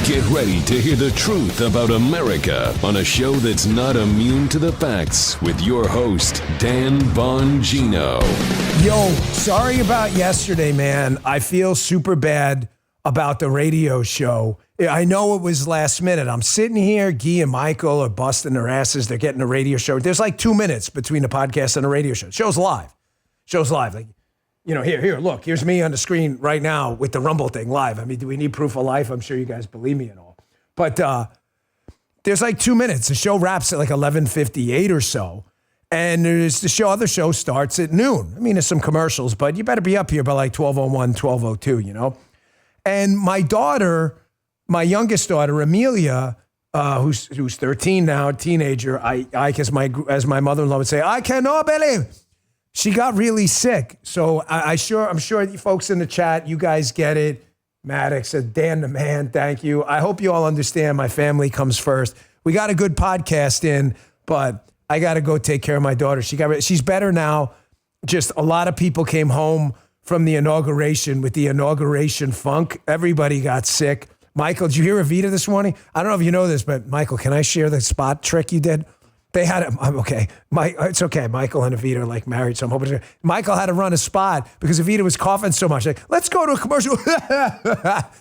Get ready to hear the truth about America on a show that's not immune to the facts with your host, Dan Bongino. Yo, sorry about yesterday, man. I feel super bad about the radio show. I know it was last minute. I'm sitting here, Guy and Michael are busting their asses. They're getting a radio show. There's like 2 minutes between the podcast and the radio show. Show's live. Like, you know, here, look, here's me on the screen right now with the Rumble thing live. I mean, do we need proof of life? I'm sure you guys believe me and all. But there's like 2 minutes. The show wraps at like 11:58 or so. And there's the other show starts at noon. I mean, there's some commercials, but you better be up here by like 12:01, 12:02, you know? And my daughter, my youngest daughter, Amelia, who's 13 now, a teenager, as my mother-in-law would say, I cannot believe she got really sick. So I'm sure you folks in the chat, you guys get it. Maddox said, Dan the man, thank you. I hope you all understand my family comes first. We got a good podcast in, but I got to go take care of my daughter. She's better now. Just a lot of people came home from the inauguration with the inauguration funk. Everybody got sick. Michael, did you hear Evita this morning? I don't know if you know this, but Michael, can I share the spot trick you did? They had it. Okay. It's okay. Michael and Evita are like married, so I'm hoping Michael had to run a spot because Evita was coughing so much. Like, let's go to a commercial.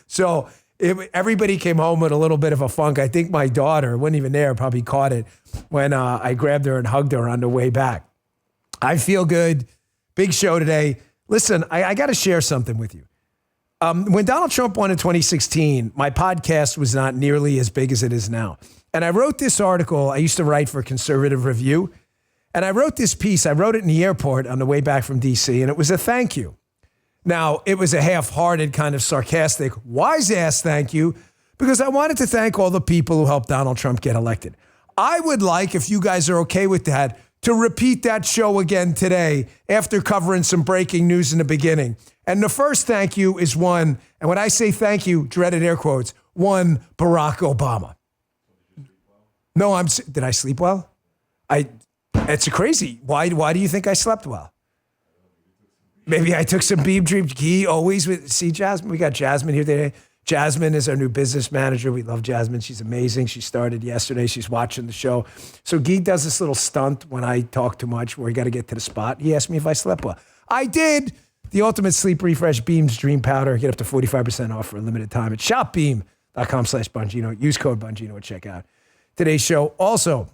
So everybody came home with a little bit of a funk. I think my daughter, wasn't even there, probably caught it when I grabbed her and hugged her on the way back. I feel good. Big show today. Listen, I got to share something with you. When Donald Trump won in 2016, my podcast was not nearly as big as it is now. And I wrote this article. I used to write for Conservative Review. And I wrote this piece. I wrote it in the airport on the way back from D.C., and it was a thank you. Now, it was a half-hearted, kind of sarcastic, wise-ass thank you, because I wanted to thank all the people who helped Donald Trump get elected. I would like, if you guys are okay with that, to repeat that show again today after covering some breaking news in the beginning. And the first thank you is one, and when I say thank you, dreaded air quotes, one Barack Obama. No, did I sleep well? It's crazy. Why do you think I slept well? Maybe I took some Beam Dream. See Jasmine? We got Jasmine here today. Jasmine is our new business manager. We love Jasmine. She's amazing. She started yesterday. She's watching the show. So Guy does this little stunt when I talk too much where you got to get to the spot. He asked me if I slept well. I did. The ultimate sleep refresh, Beam's Dream Powder. Get up to 45% off for a limited time at shopbeam.com/Bongino. Use code Bongino at checkout. Today's show also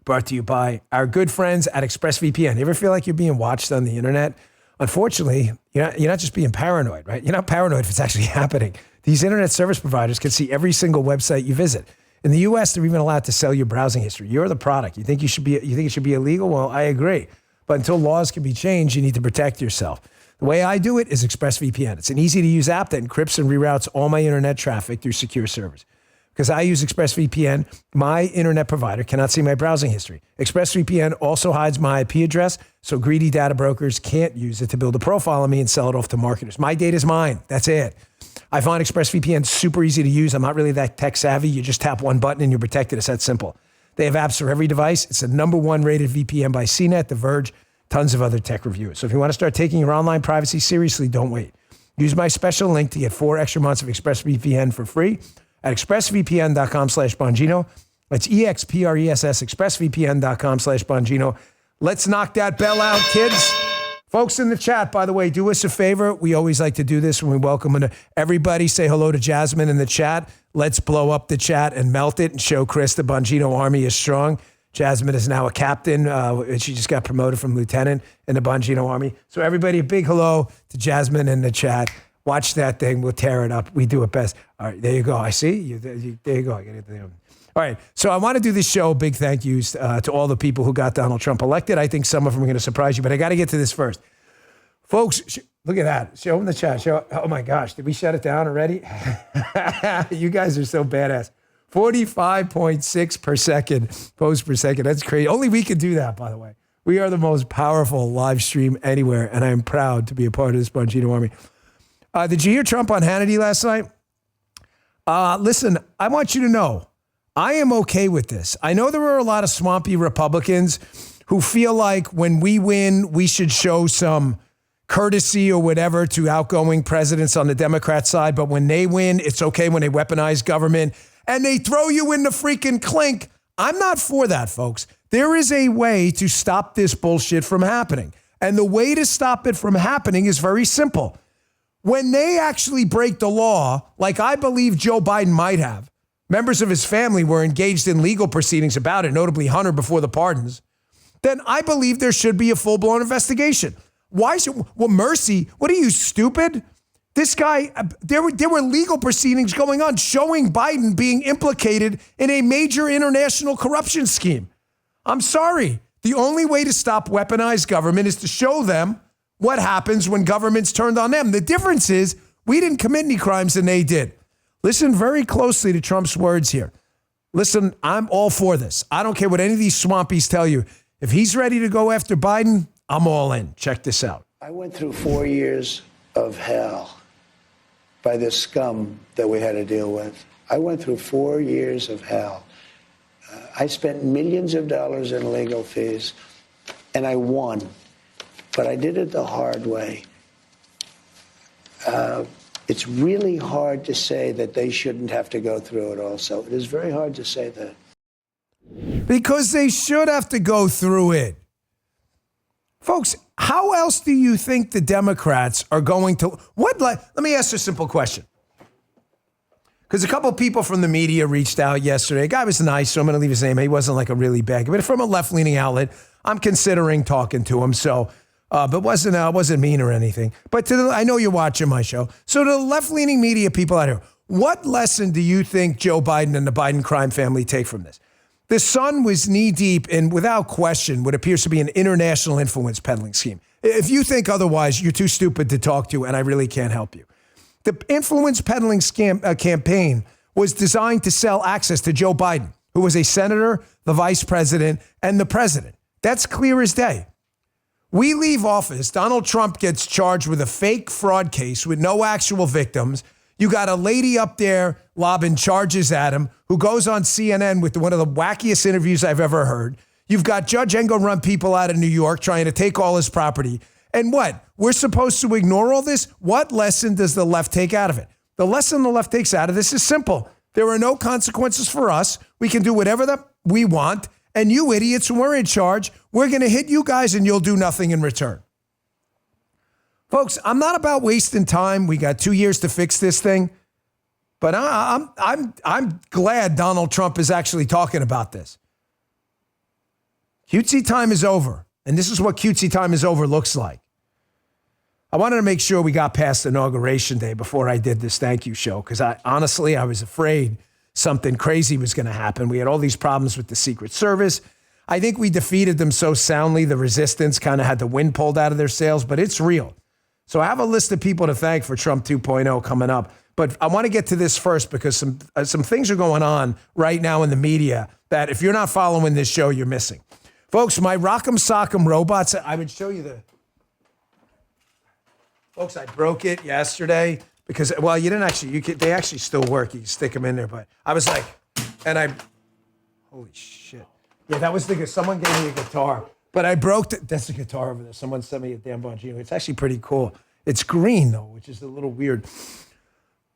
brought to you by our good friends at ExpressVPN. You ever feel like you're being watched on the internet? Unfortunately, you're not just being paranoid, right? You're not paranoid if it's actually happening. These internet service providers can see every single website you visit. In the U.S., they're even allowed to sell your browsing history. You're the product. You think it should be illegal? Well, I agree. But until laws can be changed, you need to protect yourself. The way I do it is ExpressVPN. It's an easy-to-use app that encrypts and reroutes all my internet traffic through secure servers. Because I use ExpressVPN, my internet provider cannot see my browsing history. ExpressVPN also hides my IP address, so greedy data brokers can't use it to build a profile on me and sell it off to marketers. My data is mine. That's it. I find ExpressVPN super easy to use. I'm not really that tech savvy. You just tap one button and you're protected. It's that simple. They have apps for every device. It's the #1 rated VPN by CNET, The Verge, tons of other tech reviewers. So if you want to start taking your online privacy seriously, don't wait. Use my special link to get 4 extra months of ExpressVPN for free at expressvpn.com/Bongino. That's EXPRESS, expressvpn.com/Bongino. Let's knock that bell out, kids. Folks in the chat, by the way, do us a favor. We always like to do this when we welcome everybody. Say hello to Jasmine in the chat. Let's blow up the chat and melt it and show Chris the Bongino Army is strong. Jasmine is now a captain. She just got promoted from lieutenant in the Bongino Army. So everybody, a big hello to Jasmine in the chat. Watch that thing. We'll tear it up. We do it best. All right, there you go. I see you. There you go. I get it there. All right, so I want to do this show. Big thank yous to all the people who got Donald Trump elected. I think some of them are going to surprise you, but I got to get to this first. Folks, look at that. Show them the chat. Oh, my gosh. Did we shut it down already? You guys are so badass. 45.6 per second, posts per second. That's crazy. Only we can do that, by the way. We are the most powerful live stream anywhere, and I am proud to be a part of this Bongino Army. Did you hear Trump on Hannity last night? Listen, I want you to know, I am okay with this. I know there are a lot of swampy Republicans who feel like when we win, we should show some courtesy or whatever to outgoing presidents on the Democrat side, but when they win, it's okay when they weaponize government and they throw you in the freaking clink. I'm not for that, folks. There is a way to stop this bullshit from happening. And the way to stop it from happening is very simple. When they actually break the law, like I believe Joe Biden might have, members of his family were engaged in legal proceedings about it, notably Hunter before the pardons, then I believe there should be a full-blown investigation. Why should, well, mercy, what are you, stupid? This guy, there were legal proceedings going on showing Biden being implicated in a major international corruption scheme. I'm sorry. The only way to stop weaponized government is to show them what happens when government's turned on them. The difference is we didn't commit any crimes and they did. Listen very closely to Trump's words here. Listen, I'm all for this. I don't care what any of these swampies tell you. If he's ready to go after Biden, I'm all in. Check this out. I went through 4 years of hell by this scum that we had to deal with. I went through 4 years of hell. I spent millions of dollars in legal fees, and I won. But I did it the hard way. It's really hard to say that they shouldn't have to go through it also. It is very hard to say that. Because they should have to go through it. Folks, how else do you think the Democrats are going to... Let me ask you a simple question. Because a couple of people from the media reached out yesterday. A guy was nice, so I'm going to leave his name. He wasn't like a really bad guy, but from a left-leaning outlet. I'm considering talking to him, so... but wasn't mean or anything. But I know you're watching my show. So to the left-leaning media people out here, what lesson do you think Joe Biden and the Biden crime family take from this? The son was knee-deep in, without question, what appears to be an international influence peddling scheme. If you think otherwise, you're too stupid to talk to, and I really can't help you. The influence peddling campaign was designed to sell access to Joe Biden, who was a senator, the vice president, and the president. That's clear as day. We leave office, Donald Trump gets charged with a fake fraud case with no actual victims. You got a lady up there lobbing charges at him who goes on CNN with one of the wackiest interviews I've ever heard. You've got Judge Engle run people out of New York trying to take all his property. And what? We're supposed to ignore all this? What lesson does the left take out of it? The lesson the left takes out of this is simple. There are no consequences for us. We can do whatever we want. And you idiots, when we're in charge, we're going to hit you guys and you'll do nothing in return. Folks, I'm not about wasting time. We got 2 years to fix this thing. But I'm glad Donald Trump is actually talking about this. Cutesy time is over. And this is what cutesy time is over looks like. I wanted to make sure we got past Inauguration Day before I did this thank you show. Because honestly, I was afraid something crazy was going to happen. We had all these problems with the Secret Service. I think we defeated them so soundly, the resistance kind of had the wind pulled out of their sails, but it's real. So I have a list of people to thank for Trump 2.0 coming up. But I want to get to this first because some things are going on right now in the media that if you're not following this show, you're missing. Folks, my Rock'em Sock'em robots, I would show you Folks, I broke it yesterday because, well, you didn't actually, they actually still work. You can stick them in there, but I was like, holy shit. Yeah, that was someone gave me a guitar, but I broke that's the guitar over there. Someone sent me a Dan Bongino. It's actually pretty cool. It's green though, which is a little weird.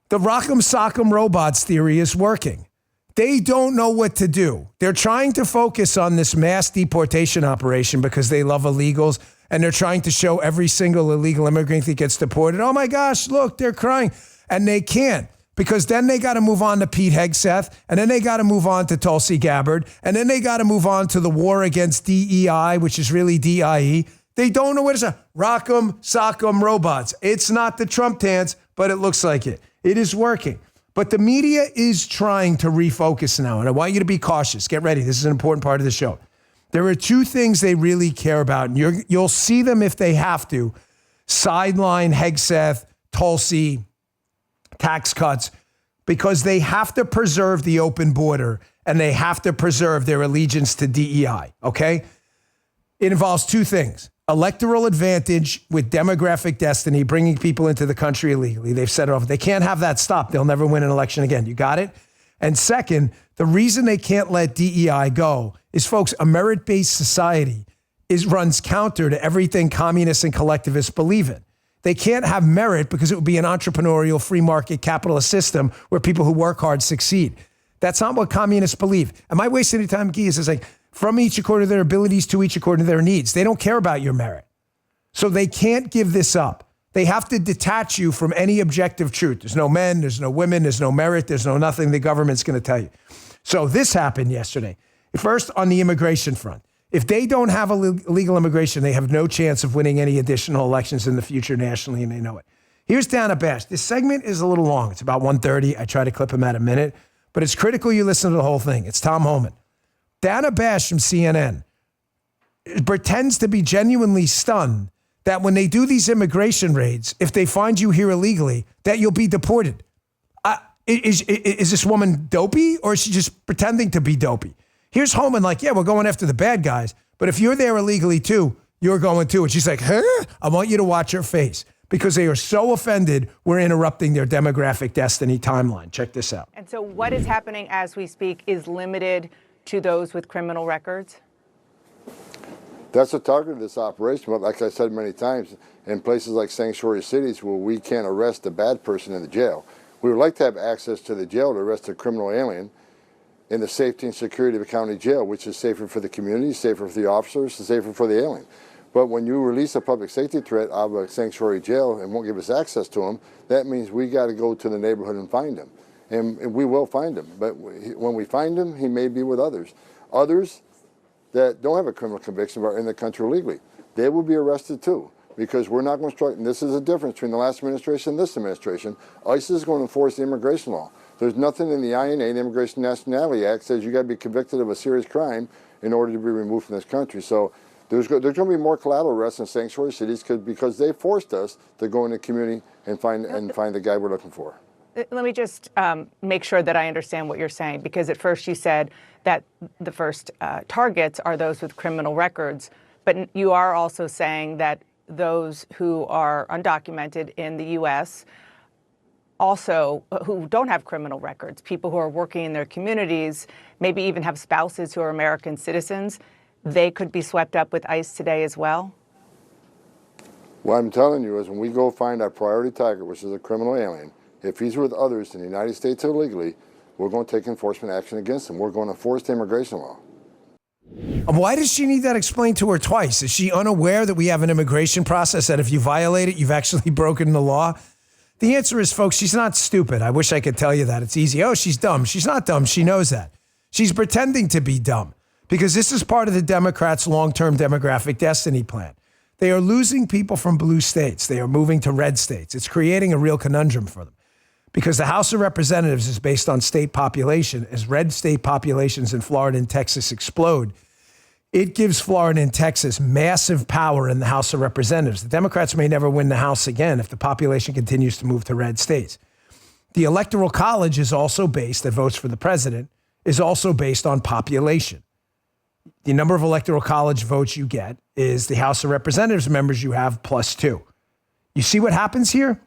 The Rock'em Sock'em robots theory is working. They don't know what to do. They're trying to focus on this mass deportation operation because they love illegals, and they're trying to show every single illegal immigrant that gets deported, oh my gosh, look, they're crying. And they can't, because then they got to move on to Pete Hegseth, and then they got to move on to Tulsi Gabbard, and then they got to move on to the war against DEI, which is really DIE. They don't know what it's a Rock'em Sock'em robots. It's not the Trump dance, but it looks like it. It is working. But the media is trying to refocus now, and I want you to be cautious. Get ready. This is an important part of the show. There are two things they really care about, and you'll see them if they have to. Sideline Hegseth, Tulsi, tax cuts, because they have to preserve the open border, and they have to preserve their allegiance to DEI, okay? It involves two things. Electoral advantage with demographic destiny, bringing people into the country illegally. They've set it off. They can't have that stop. They'll never win an election again. You got it? And second, the reason they can't let DEI go is, folks, a merit-based society runs counter to everything communists and collectivists believe in. They can't have merit because it would be an entrepreneurial free market capitalist system where people who work hard succeed. That's not what communists believe. Am I wasting any time, Guy? It's like from each according to their abilities, to each according to their needs. They don't care about your merit. So they can't give this up. They have to detach you from any objective truth. There's no men, there's no women, there's no merit, there's no nothing the government's going to tell you. So this happened yesterday. First, on the immigration front. If they don't have a legal immigration, they have no chance of winning any additional elections in the future nationally, and they know it. Here's Dana Bash. This segment is a little long. It's about 1:30. I try to clip him at a minute, but it's critical you listen to the whole thing. It's Tom Homan. Dana Bash from CNN pretends to be genuinely stunned that when they do these immigration raids, if they find you here illegally, that you'll be deported. Is this woman dopey, or is she just pretending to be dopey? Here's Homan like, yeah, we're going after the bad guys, but if you're there illegally too, you're going too. And she's like, huh? I want you to watch her face because they are so offended we're interrupting their demographic destiny timeline. Check this out. And so what is happening as we speak is limited to those with criminal records? That's the target of this operation. But like I said many times, in places like sanctuary cities where we can't arrest a bad person in the jail, we would like to have access to the jail to arrest a criminal alien in the safety and security of a county jail, which is safer for the community, safer for the officers, and safer for the alien. But when you release a public safety threat out of a sanctuary jail and won't give us access to him, that means we got to go to the neighborhood and find him. And we will find him. But when we find him, he may be with others. Others that don't have a criminal conviction but are in the country illegally, they will be arrested too. Because we're not going to strike, and this is the difference between the last administration and this administration. ICE is going to enforce the immigration law. There's nothing in the INA, the Immigration Nationality Act, says you got to be convicted of a serious crime in order to be removed from this country. So there's going to be more collateral arrests in sanctuary cities because they forced us to go in the community and find the guy we're looking for. Let me just make sure that I understand what you're saying, because at first you said that the first targets are those with criminal records, but you are also saying that those who are undocumented in the U.S., also who don't have criminal records, people who are working in their communities, maybe even have spouses who are American citizens, they could be swept up with ICE today as well? What I'm telling you is when we go find our priority target, which is a criminal alien, if he's with others in the United States illegally, we're going to take enforcement action against him. We're going to enforce the immigration law. Why does she need that explained to her twice? Is she unaware that we have an immigration process that if you violate it, you've actually broken the law? The answer is, folks, she's not stupid. I wish I could tell you that. It's easy. Oh, she's dumb. She's not dumb. She knows that. She's pretending to be dumb because this is part of the Democrats' long-term demographic destiny plan. They are losing people from blue states. They are moving to red states. It's creating a real conundrum for them because the House of Representatives is based on state population. As red state populations in Florida and Texas explode, it gives Florida and Texas massive power in the House of Representatives. The Democrats may never win the House again if the population continues to move to red states. The Electoral College is also based, that votes for the president, is also based on population. The number of Electoral College votes you get is the House of Representatives members you have plus 2. You see what happens here?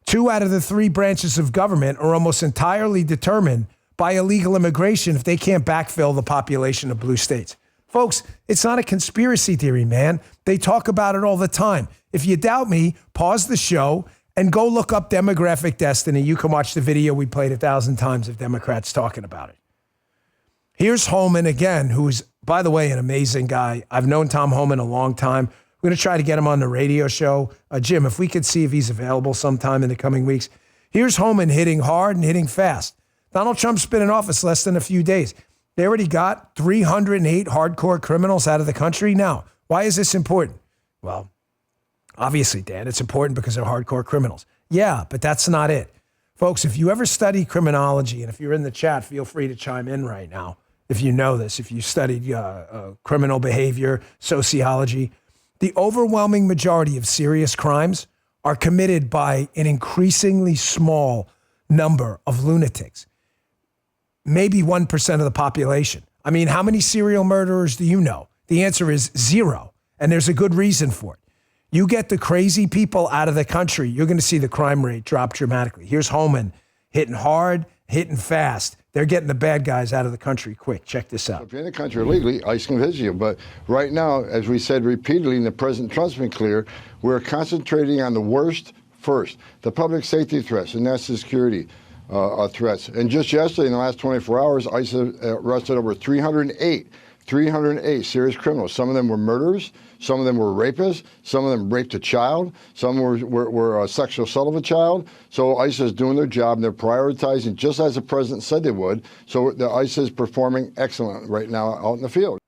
2 out of the 3 branches of government are almost entirely determined by illegal immigration if they can't backfill the population of blue states. Folks, it's not a conspiracy theory, man. They talk about it all the time. If you doubt me, pause the show and go look up demographic destiny. You can watch the video we played 1,000 times of Democrats talking about it. Here's Homan again, who's, by the way, an amazing guy. I've known Tom Homan a long time. We're going to try to get him on the radio show. Jim, if we could see if he's available sometime in the coming weeks. Here's Homan hitting hard and hitting fast. Donald Trump's been in office less than a few days. They already got 308 hardcore criminals out of the country. Now, why is this important? Well, obviously, Dan, it's important because they're hardcore criminals. Yeah, but that's not it. Folks, if you ever study criminology, and if you're in the chat, feel free to chime in right now. If you know this, if you studied criminal behavior, sociology, the overwhelming majority of serious crimes are committed by an increasingly small number of lunatics. Maybe 1% of the population. I mean, how many serial murderers do you know? The answer is 0, and there's a good reason for it. You get the crazy people out of the country, you're going to see the crime rate drop dramatically. Here's Homan hitting hard hitting fast. They're getting the bad guys out of the country quick. Check this out. If you're in the country illegally, ICE can visit you. But right now, as we said repeatedly, and the President Trump's been clear, we're concentrating on the worst first, the public safety threats, the national security threats. And just yesterday, in the last 24 hours, ICE arrested over 308 serious criminals. Some of them were murderers. Some of them were rapists. Some of them raped a child. Some were sexual assault of a child. So ICE is doing their job, and they're prioritizing just as the president said they would. So the ICE is performing excellent right now out in the field.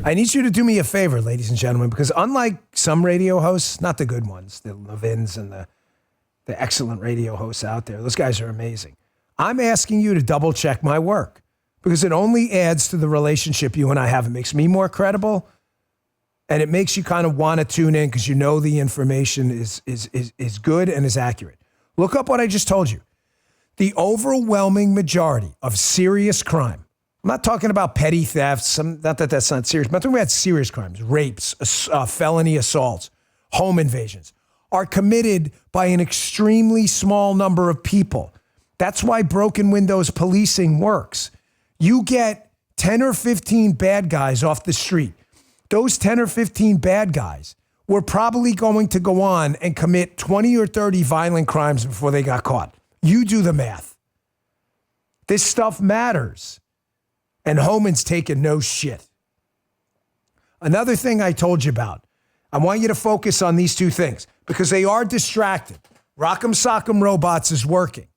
I need you to do me a favor, ladies and gentlemen, because unlike some radio hosts, not the good ones, the Levins and the excellent radio hosts out there, those guys are amazing. I'm asking you to double check my work because it only adds to the relationship you and I have. It makes me more credible, and it makes you kind of want to tune in because you know the information is good and is accurate. Look up what I just told you. The overwhelming majority of serious crime, I'm not talking about petty thefts, not that that's not serious, but I'm talking about serious crimes, rapes, felony assaults, home invasions, are committed by an extremely small number of people. That's why broken windows policing works. You get 10 or 15 bad guys off the street. Those 10 or 15 bad guys were probably going to go on and commit 20 or 30 violent crimes before they got caught. You do the math. This stuff matters. And Homan's taking no shit. Another thing I told you about, I want you to focus on these two things because they are distracted. Rock'em Sock'em Robots is working,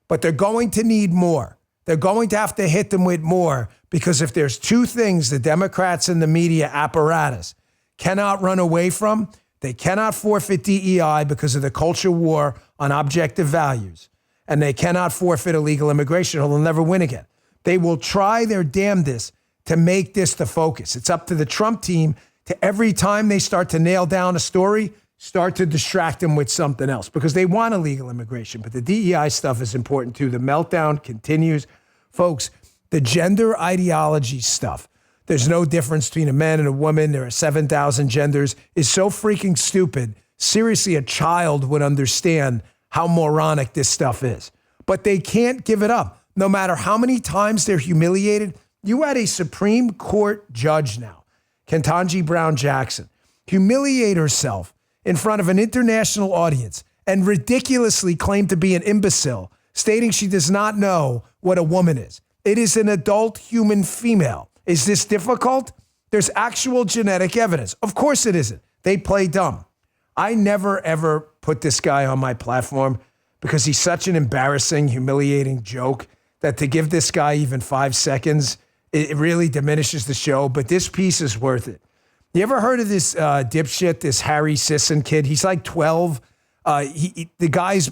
but they're going to need more. They're going to have to hit them with more because if there's two things the Democrats and the media apparatus cannot run away from, they cannot forfeit DEI because of the culture war on objective values, and they cannot forfeit illegal immigration or they'll never win again. They will try their damnedest to make this the focus. It's up to the Trump team to every time they start to nail down a story, start to distract them with something else because they want illegal immigration. But the DEI stuff is important too. The meltdown continues. Folks, the gender ideology stuff, there's no difference between a man and a woman. There are 7,000 genders, is so freaking stupid. Seriously, a child would understand how moronic this stuff is. But they can't give it up. No matter how many times they're humiliated, you had a Supreme Court judge now, Ketanji Brown Jackson, humiliate herself in front of an international audience and ridiculously claim to be an imbecile, stating she does not know what a woman is. It is an adult human female. Is this difficult? There's actual genetic evidence. Of course it isn't. They play dumb. I never, ever put this guy on my platform because he's such an embarrassing, humiliating joke that to give this guy even 5 seconds, it really diminishes the show. But this piece is worth it. You ever heard of this dipshit, this Harry Sisson kid? He's like 12. The guy's,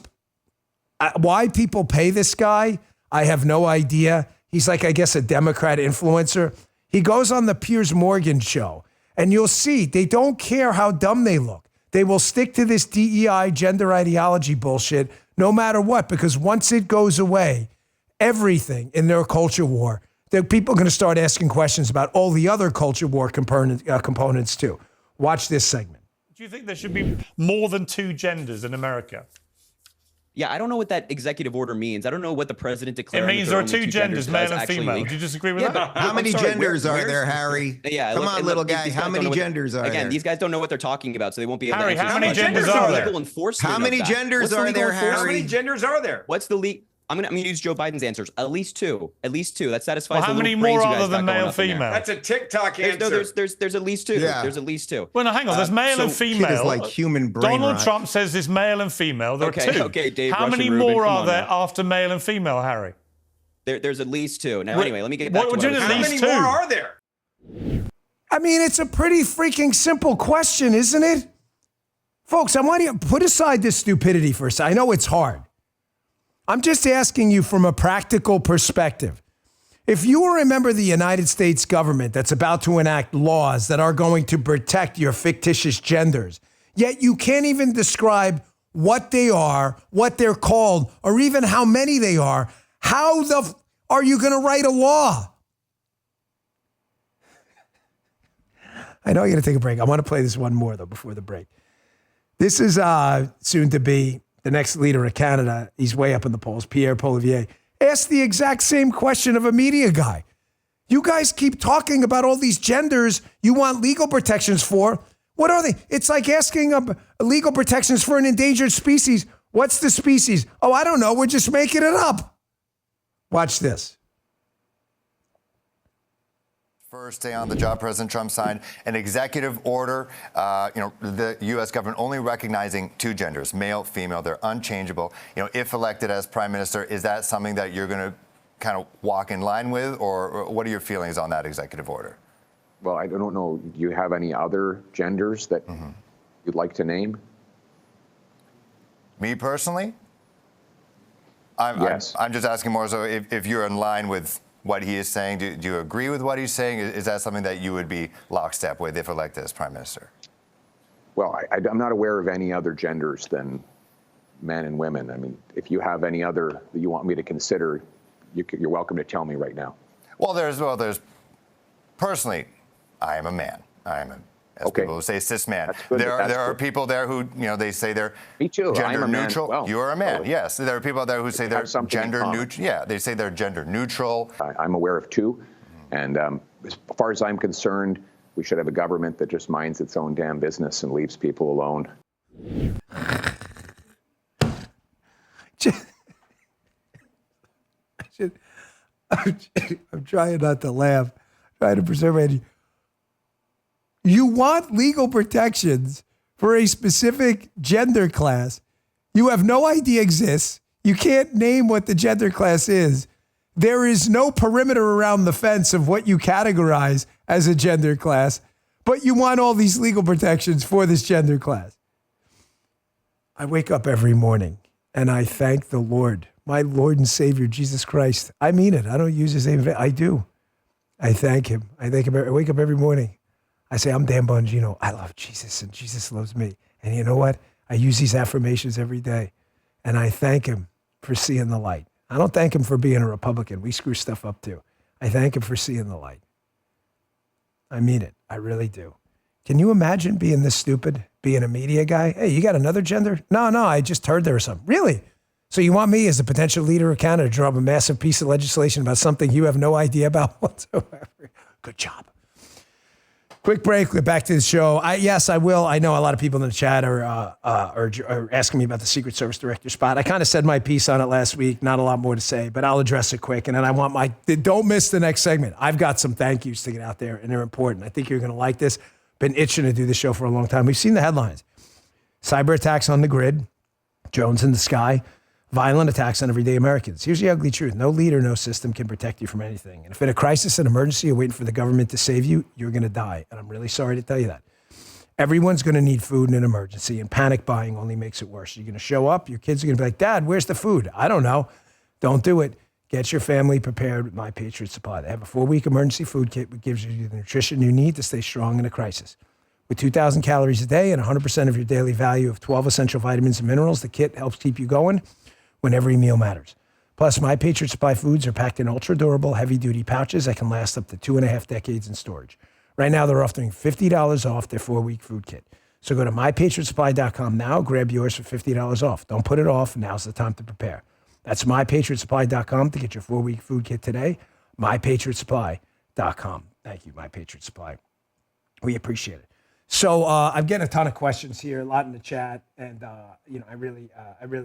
why people pay this guy, I have no idea. He's like, I guess, a Democrat influencer. He goes on the Piers Morgan show, and you'll see they don't care how dumb they look. They will stick to this DEI gender ideology bullshit no matter what, because once it goes away, everything in their culture war, people are going to start asking questions about all the other culture war components too. Watch this segment. Do you think there should be more than two genders in America? Yeah, I don't know what that executive order means. I don't know what the president declared. It means there are two genders, male and female. Do you disagree with that? How many genders are there, Harry? Yeah, Come on, little guy. How many genders are there? Again, these guys don't know what they're talking about, so they won't be able Harry, to answer. how many genders are there? How many genders are there, Harry? How many genders are there? What's the legal? I'm gonna use Joe Biden's answers. At least two. At least two. That satisfies. Well, how the many little more brains you guys other than got going male, up in there. female? That's a TikTok answer. There's at least two. Yeah. There's at least two. Well, no, hang on. There's male and female. Kid is like human brain Donald rot. Trump says there's male and female. There are two. Okay, Dave. How many Russian more Rubin, are come there on now. after male and female, Harry? There's at least two. Now, anyway, let me get back to what I was at How least many two? more are there? I mean, it's a pretty freaking simple question, isn't it? Folks, I want you to put aside this stupidity for a second. I know it's hard. I'm just asking you from a practical perspective. If you were a member of the United States government that's about to enact laws that are going to protect your fictitious genders, yet you can't even describe what they are, what they're called, or even how many they are, how are you going to write a law? I know I got to take a break. I want to play this one more, though, before the break. This is soon to be the next leader of Canada. He's way up in the polls, Pierre Poilievre. ask the exact same question of a media guy. You guys keep talking about all these genders you want legal protections for. What are they? It's like asking legal protections for an endangered species. What's the species? Oh, I don't know. We're just making it up. Watch this. First day on the job, President Trump signed an executive order, the U.S. government only recognizing two genders, male, female. They're unchangeable. If elected as prime minister, is that something that you're going to kind of walk in line with, or what are your feelings on that executive order? Well, I don't know. Do you have any other genders that you'd like to name? Me personally? Yes. I'm just asking more so if you're in line with what he is saying. Do you agree with what he's saying? Is that something that you would be lockstep with if elected as prime minister? Well, I'm not aware of any other genders than men and women. I mean, if you have any other that you want me to consider, you're welcome to tell me right now. Well, there's personally, I am a man. I am as people who say cis man. There are people there who, they say they're gender neutral. Well, you are a man, yes. There are people out there who say they're gender neutral. Yeah, they say they're gender neutral. I'm aware of two. And as far as I'm concerned, we should have a government that just minds its own damn business and leaves people alone. I'm trying not to laugh, trying to preserve it. You want legal protections for a specific gender class you have no idea exists. You can't name what the gender class is. There is no perimeter around the fence of what you categorize as a gender class, but you want all these legal protections for this gender class. I wake up every morning and I thank the Lord, my Lord and Savior, Jesus Christ. I mean it. I don't use his name. I do. I thank him. I wake up every morning. I say, I'm Dan Bongino. I love Jesus and Jesus loves me. And you know what? I use these affirmations every day. And I thank him for seeing the light. I don't thank him for being a Republican. We screw stuff up too. I thank him for seeing the light. I mean it. I really do. Can you imagine being this stupid, being a media guy? Hey, you got another gender? No, I just heard there was something. Really? So you want me as the potential leader of Canada to draw up a massive piece of legislation about something you have no idea about whatsoever? Good job. Quick break. We're back to the show. Yes, I will. I know a lot of people in the chat are asking me about the Secret Service director spot. I kind of said my piece on it last week. Not a lot more to say, but I'll address it quick. And then I want don't miss the next segment. I've got some thank yous to get out there, and they're important. I think you're going to like this. Been itching to do the show for a long time. We've seen the headlines. Cyber attacks on the grid, drones in the sky, violent attacks on everyday Americans. Here's the ugly truth. No leader, no system can protect you from anything. And if in a crisis, an emergency, you're waiting for the government to save you, you're going to die. And I'm really sorry to tell you that. Everyone's going to need food in an emergency, and panic buying only makes it worse. You're going to show up, your kids are going to be like, Dad, where's the food? I don't know. Don't do it. Get your family prepared with My Patriot Supply. They have a 4-week emergency food kit that gives you the nutrition you need to stay strong in a crisis. With 2,000 calories a day and 100% of your daily value of 12 essential vitamins and minerals, the kit helps keep you going when every meal matters. Plus, My Patriot Supply foods are packed in ultra-durable, heavy-duty pouches that can last up to 2.5 decades in storage. Right now, they're offering $50 off their 4-week food kit. So go to MyPatriotSupply.com now, grab yours for $50 off. Don't put it off. Now's the time to prepare. That's MyPatriotSupply.com to get your 4-week food kit today. MyPatriotSupply.com. Thank you, My Patriot Supply. We appreciate it. So I'm getting a ton of questions here, a lot in the chat, and I really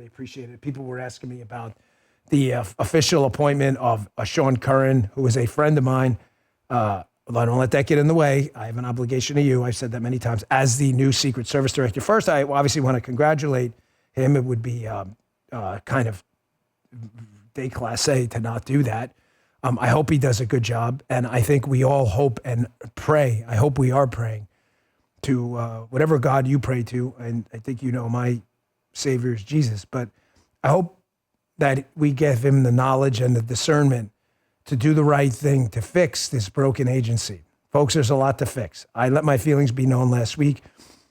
appreciate it. People were asking me about the official appointment of Sean Curran, who is a friend of mine. I don't let that get in the way. I have an obligation to you. I've said that many times as the new Secret Service director. First, I obviously want to congratulate him. It would be kind of déclassé to not do that. I hope he does a good job, and I think we all hope and pray. I hope we are praying to whatever God you pray to, and I think you know my Savior is Jesus, but I hope that we give him the knowledge and the discernment to do the right thing to fix this broken agency. Folks, there's a lot to fix. I let my feelings be known last week.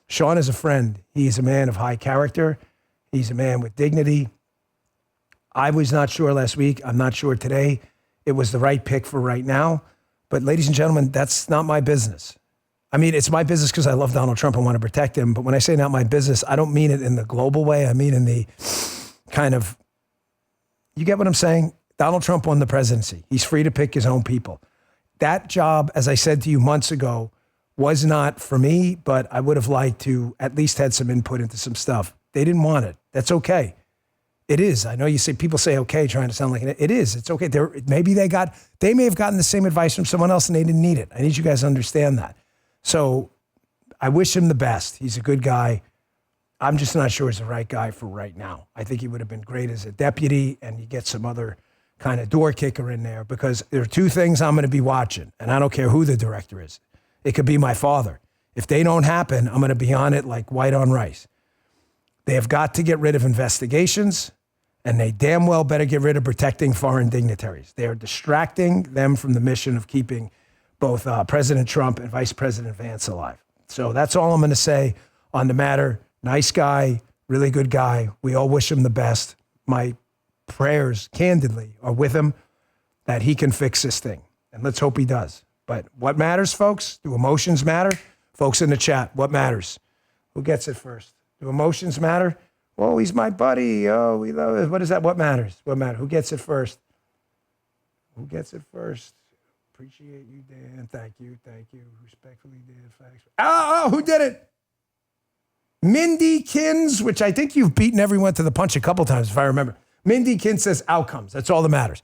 Sean is a friend. He's a man of high character. He's a man with dignity. I was not sure last week. I'm not sure today. It was the right pick for right now. But ladies and gentlemen, that's not my business. I mean, it's my business because I love Donald Trump and want to protect him. But when I say not my business, I don't mean it in the global way. I mean in the kind of, you get what I'm saying? Donald Trump won the presidency. He's free to pick his own people. That job, as I said to you months ago, was not for me, but I would have liked to at least had some input into some stuff. They didn't want it. That's okay. It is. I know you say, people say okay, trying to sound like it is. It's okay. They may have gotten the same advice from someone else and they didn't need it. I need you guys to understand that. So I wish him the best. He's a good guy. I'm just not sure he's the right guy for right now. I think he would have been great as a deputy, and you get some other kind of door kicker in there, because there are two things I'm going to be watching, and I don't care who the director is. It could be my father. If they don't happen, I'm going to be on it like white on rice. They have got to get rid of investigations, and they damn well better get rid of protecting foreign dignitaries. They are distracting them from the mission of keeping both President Trump and Vice President Vance alive. So that's all I'm going to say on the matter. Nice guy, really good guy. We all wish him the best. My prayers, candidly, are with him that he can fix this thing. And let's hope he does. But what matters, folks? Do emotions matter? Folks in the chat, what matters? Who gets it first? Do emotions matter? Oh, he's my buddy. Oh, we love it. What is that? What matters? What matters? Who gets it first? Who gets it first? Appreciate you, Dan. Thank you. Thank you. Respectfully, Dan. Facts. Oh, who did it? Mindy Kins, which I think you've beaten everyone to the punch a couple times, if I remember. Mindy Kins says outcomes. That's all that matters.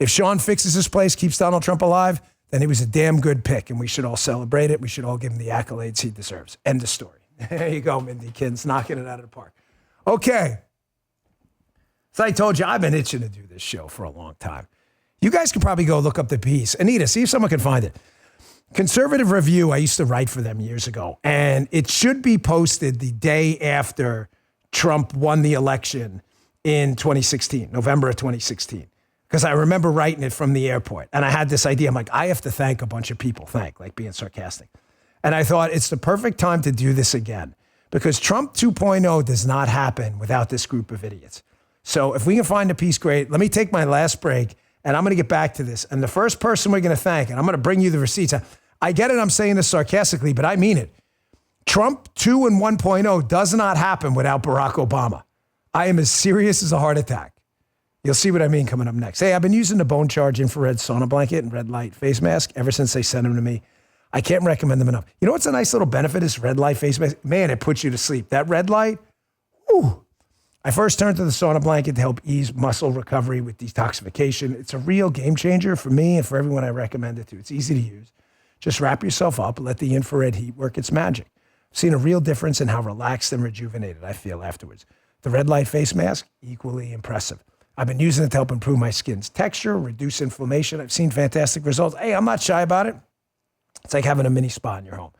If Sean fixes this place, keeps Donald Trump alive, then he was a damn good pick, and we should all celebrate it. We should all give him the accolades he deserves. End of story. There you go, Mindy Kins, knocking it out of the park. Okay. So I told you, I've been itching to do this show for a long time. You guys can probably go look up the piece. Anita, see if someone can find it. Conservative Review, I used to write for them years ago, and it should be posted the day after Trump won the election in 2016, November of 2016, because I remember writing it from the airport, and I had this idea. I'm like, I have to thank a bunch of people, like being sarcastic. And I thought it's the perfect time to do this again, because Trump 2.0 does not happen without this group of idiots. So if we can find a piece, great. Let me take my last break, and I'm going to get back to this. And the first person we're going to thank, and I'm going to bring you the receipts. I get it, I'm saying this sarcastically, but I mean it. Trump 2 and 1.0 does not happen without Barack Obama. I am as serious as a heart attack. You'll see what I mean coming up next. Hey, I've been using the Bone Charge infrared sauna blanket and red light face mask ever since they sent them to me. I can't recommend them enough. You know what's a nice little benefit is red light face mask? Man, it puts you to sleep. That red light, whew. I first turned to the sauna blanket to help ease muscle recovery with detoxification. It's a real game changer for me and for everyone I recommend it to. It's easy to use. Just wrap yourself up and let the infrared heat work its magic. I've seen a real difference in how relaxed and rejuvenated I feel afterwards. The red light face mask, equally impressive. I've been using it to help improve my skin's texture, reduce inflammation. I've seen fantastic results. Hey, I'm not shy about it. It's like having a mini spa in your home.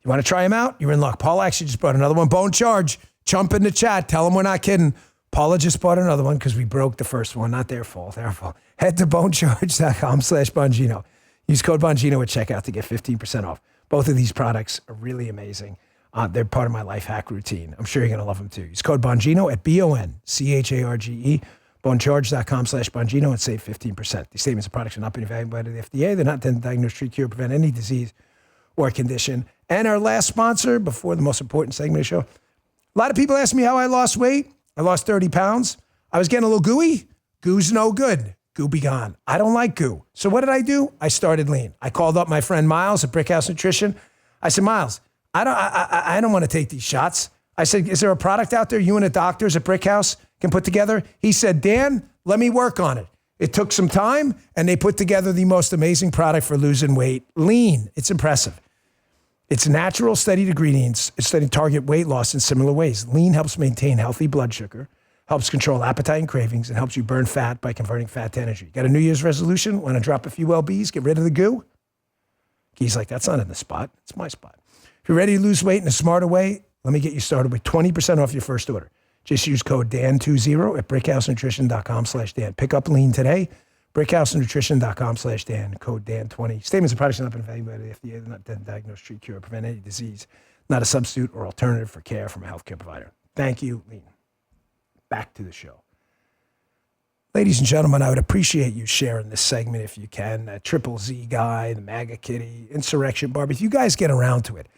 You want to try them out? You're in luck. Paul actually just bought another one. Bone Charge. Jump in the chat. Tell them we're not kidding. Paula just bought another one because we broke the first one. Not their fault. Our fault. Head to bonecharge.com/Bongino. Use code Bongino at checkout to get 15% off. Both of these products are really amazing. They're part of my life hack routine. I'm sure you're going to love them too. Use code Bongino at BONCHARGE, bonecharge.com/Bongino, and save 15%. These statements and products are not being evaluated by the FDA. They're not intended to diagnose, treat, cure, prevent any disease or condition. And our last sponsor, before the most important segment of the show. A lot of people ask me how I lost weight. I lost 30 pounds. I was getting a little gooey. Goo's no good. Goo be gone. I don't like goo. So what did I do? I started lean. I called up my friend Miles at Brickhouse Nutrition. I said, Miles, I don't want to take these shots. I said, is there a product out there you and the doctors at Brickhouse can put together? He said, Dan, let me work on it. It took some time, and they put together the most amazing product for losing weight, lean. It's impressive. It's natural, studied ingredients. It's studied target weight loss in similar ways. Lean helps maintain healthy blood sugar, helps control appetite and cravings, and helps you burn fat by converting fat to energy. Got a New Year's resolution? Want to drop a few lbs, get rid of the goo? He's like, that's not in the spot. It's my spot. If you're ready to lose weight in a smarter way, let me get you started with 20% off your first order. Just use code DAN20 at brickhousenutrition.com/Dan. Pick up lean today. brickhousenutrition.com/Dan, code DAN20. Statements and products are not been evaluated by the FDA. They're not to diagnose, treat, cure, or prevent any disease. Not a substitute or alternative for care from a healthcare provider. Thank you, Lean. Back to the show. Ladies and gentlemen, I would appreciate you sharing this segment if you can. That Triple Z guy, the MAGA Kitty, Insurrection Barbie. If you guys get around to it,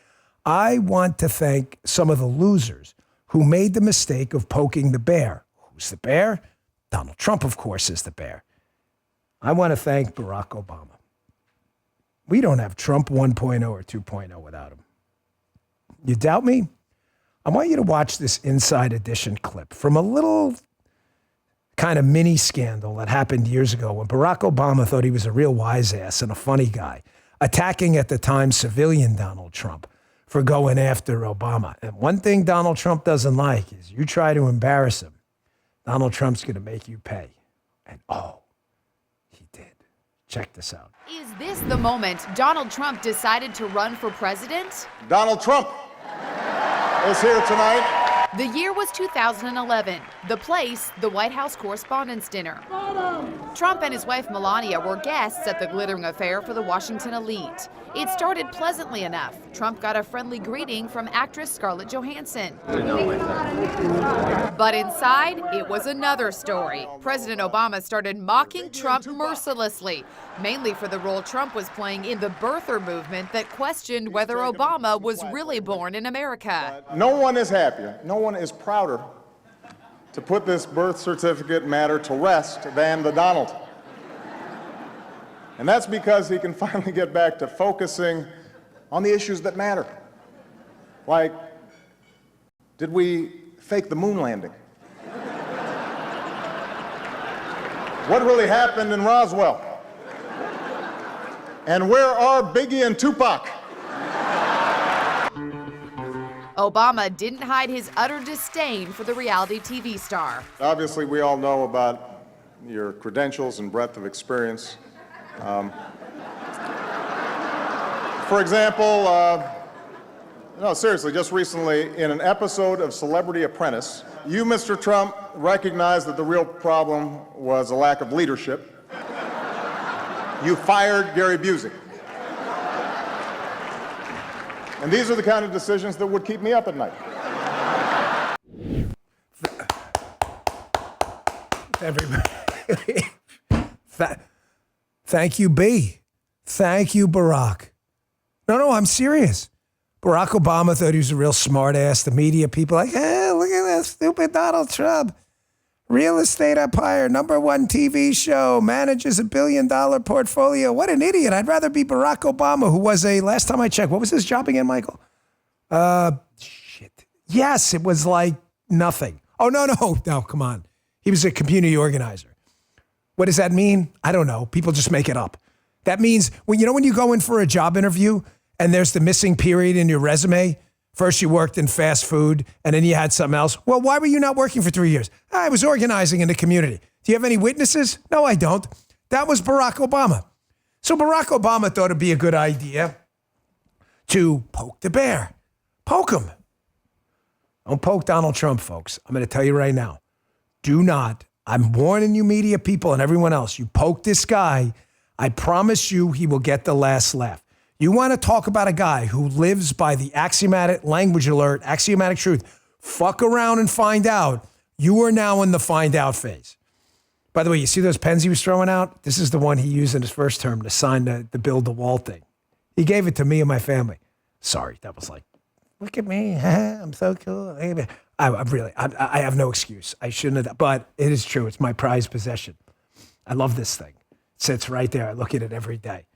I want to thank some of the losers who made the mistake of poking the bear. Who's the bear? Donald Trump, of course, is the bear. I want to thank Barack Obama. We don't have Trump 1.0 or 2.0 without him. You doubt me? I want you to watch this Inside Edition clip from a little kind of mini scandal that happened years ago when Barack Obama thought he was a real wise ass and a funny guy, attacking at the time civilian Donald Trump for going after Obama. And one thing Donald Trump doesn't like is you try to embarrass him, Donald Trump's going to make you pay. And he did. Check this out. Is this the moment Donald Trump decided to run for president? Donald Trump is here tonight. The year was 2011. The place, the White House Correspondents' Dinner. Trump and his wife Melania were guests at the glittering affair for the Washington elite. It started pleasantly enough. Trump got a friendly greeting from actress Scarlett Johansson. But inside, it was another story. President Obama started mocking Trump mercilessly, mainly for the role Trump was playing in the birther movement that questioned whether Obama was really born in America. No one is happier, no one is prouder to put this birth certificate matter to rest than the Donald. And that's because he can finally get back to focusing on the issues that matter. Like, did we fake the moon landing? What really happened in Roswell? And where are Biggie and Tupac? Obama didn't hide his utter disdain for the reality TV star. Obviously, we all know about your credentials and breadth of experience. For example, no, seriously, just recently, in an episode of Celebrity Apprentice, you, Mr. Trump, recognized that the real problem was a lack of leadership. You fired Gary Busey. And these are the kind of decisions that would keep me up at night. Everybody. Thank you, B. Thank you, Barack. No, I'm serious. Barack Obama thought he was a real smart ass. The media people like, hey, look at that stupid Donald Trump. Real estate empire, #1 TV show, manages $1 billion portfolio. What an idiot. I'd rather be Barack Obama, who was last time I checked, what was his job again, Michael? Shit. Yes, it was like nothing. Oh, no, come on. He was a community organizer. What does that mean? I don't know. People just make it up. That means, when you go in for a job interview and there's the missing period in your resume, first you worked in fast food and then you had something else. Well, why were you not working for 3 years? I was organizing in the community. Do you have any witnesses? No, I don't. That was Barack Obama. So Barack Obama thought it'd be a good idea to poke the bear. Poke him. Don't poke Donald Trump, folks. I'm going to tell you right now. Do not. I'm warning you, media people and everyone else. You poke this guy, I promise you he will get the last laugh. You want to talk about a guy who lives by the axiomatic language alert, axiomatic truth. Fuck around and find out. You are now in the find out phase. By the way, you see those pens he was throwing out? This is the one he used in his first term to sign the build the wall thing. He gave it to me and my family. Sorry, that was like, look at me. I'm so cool. I have no excuse. I shouldn't have, but it is true. It's my prized possession. I love this thing. It sits right there. I look at it every day.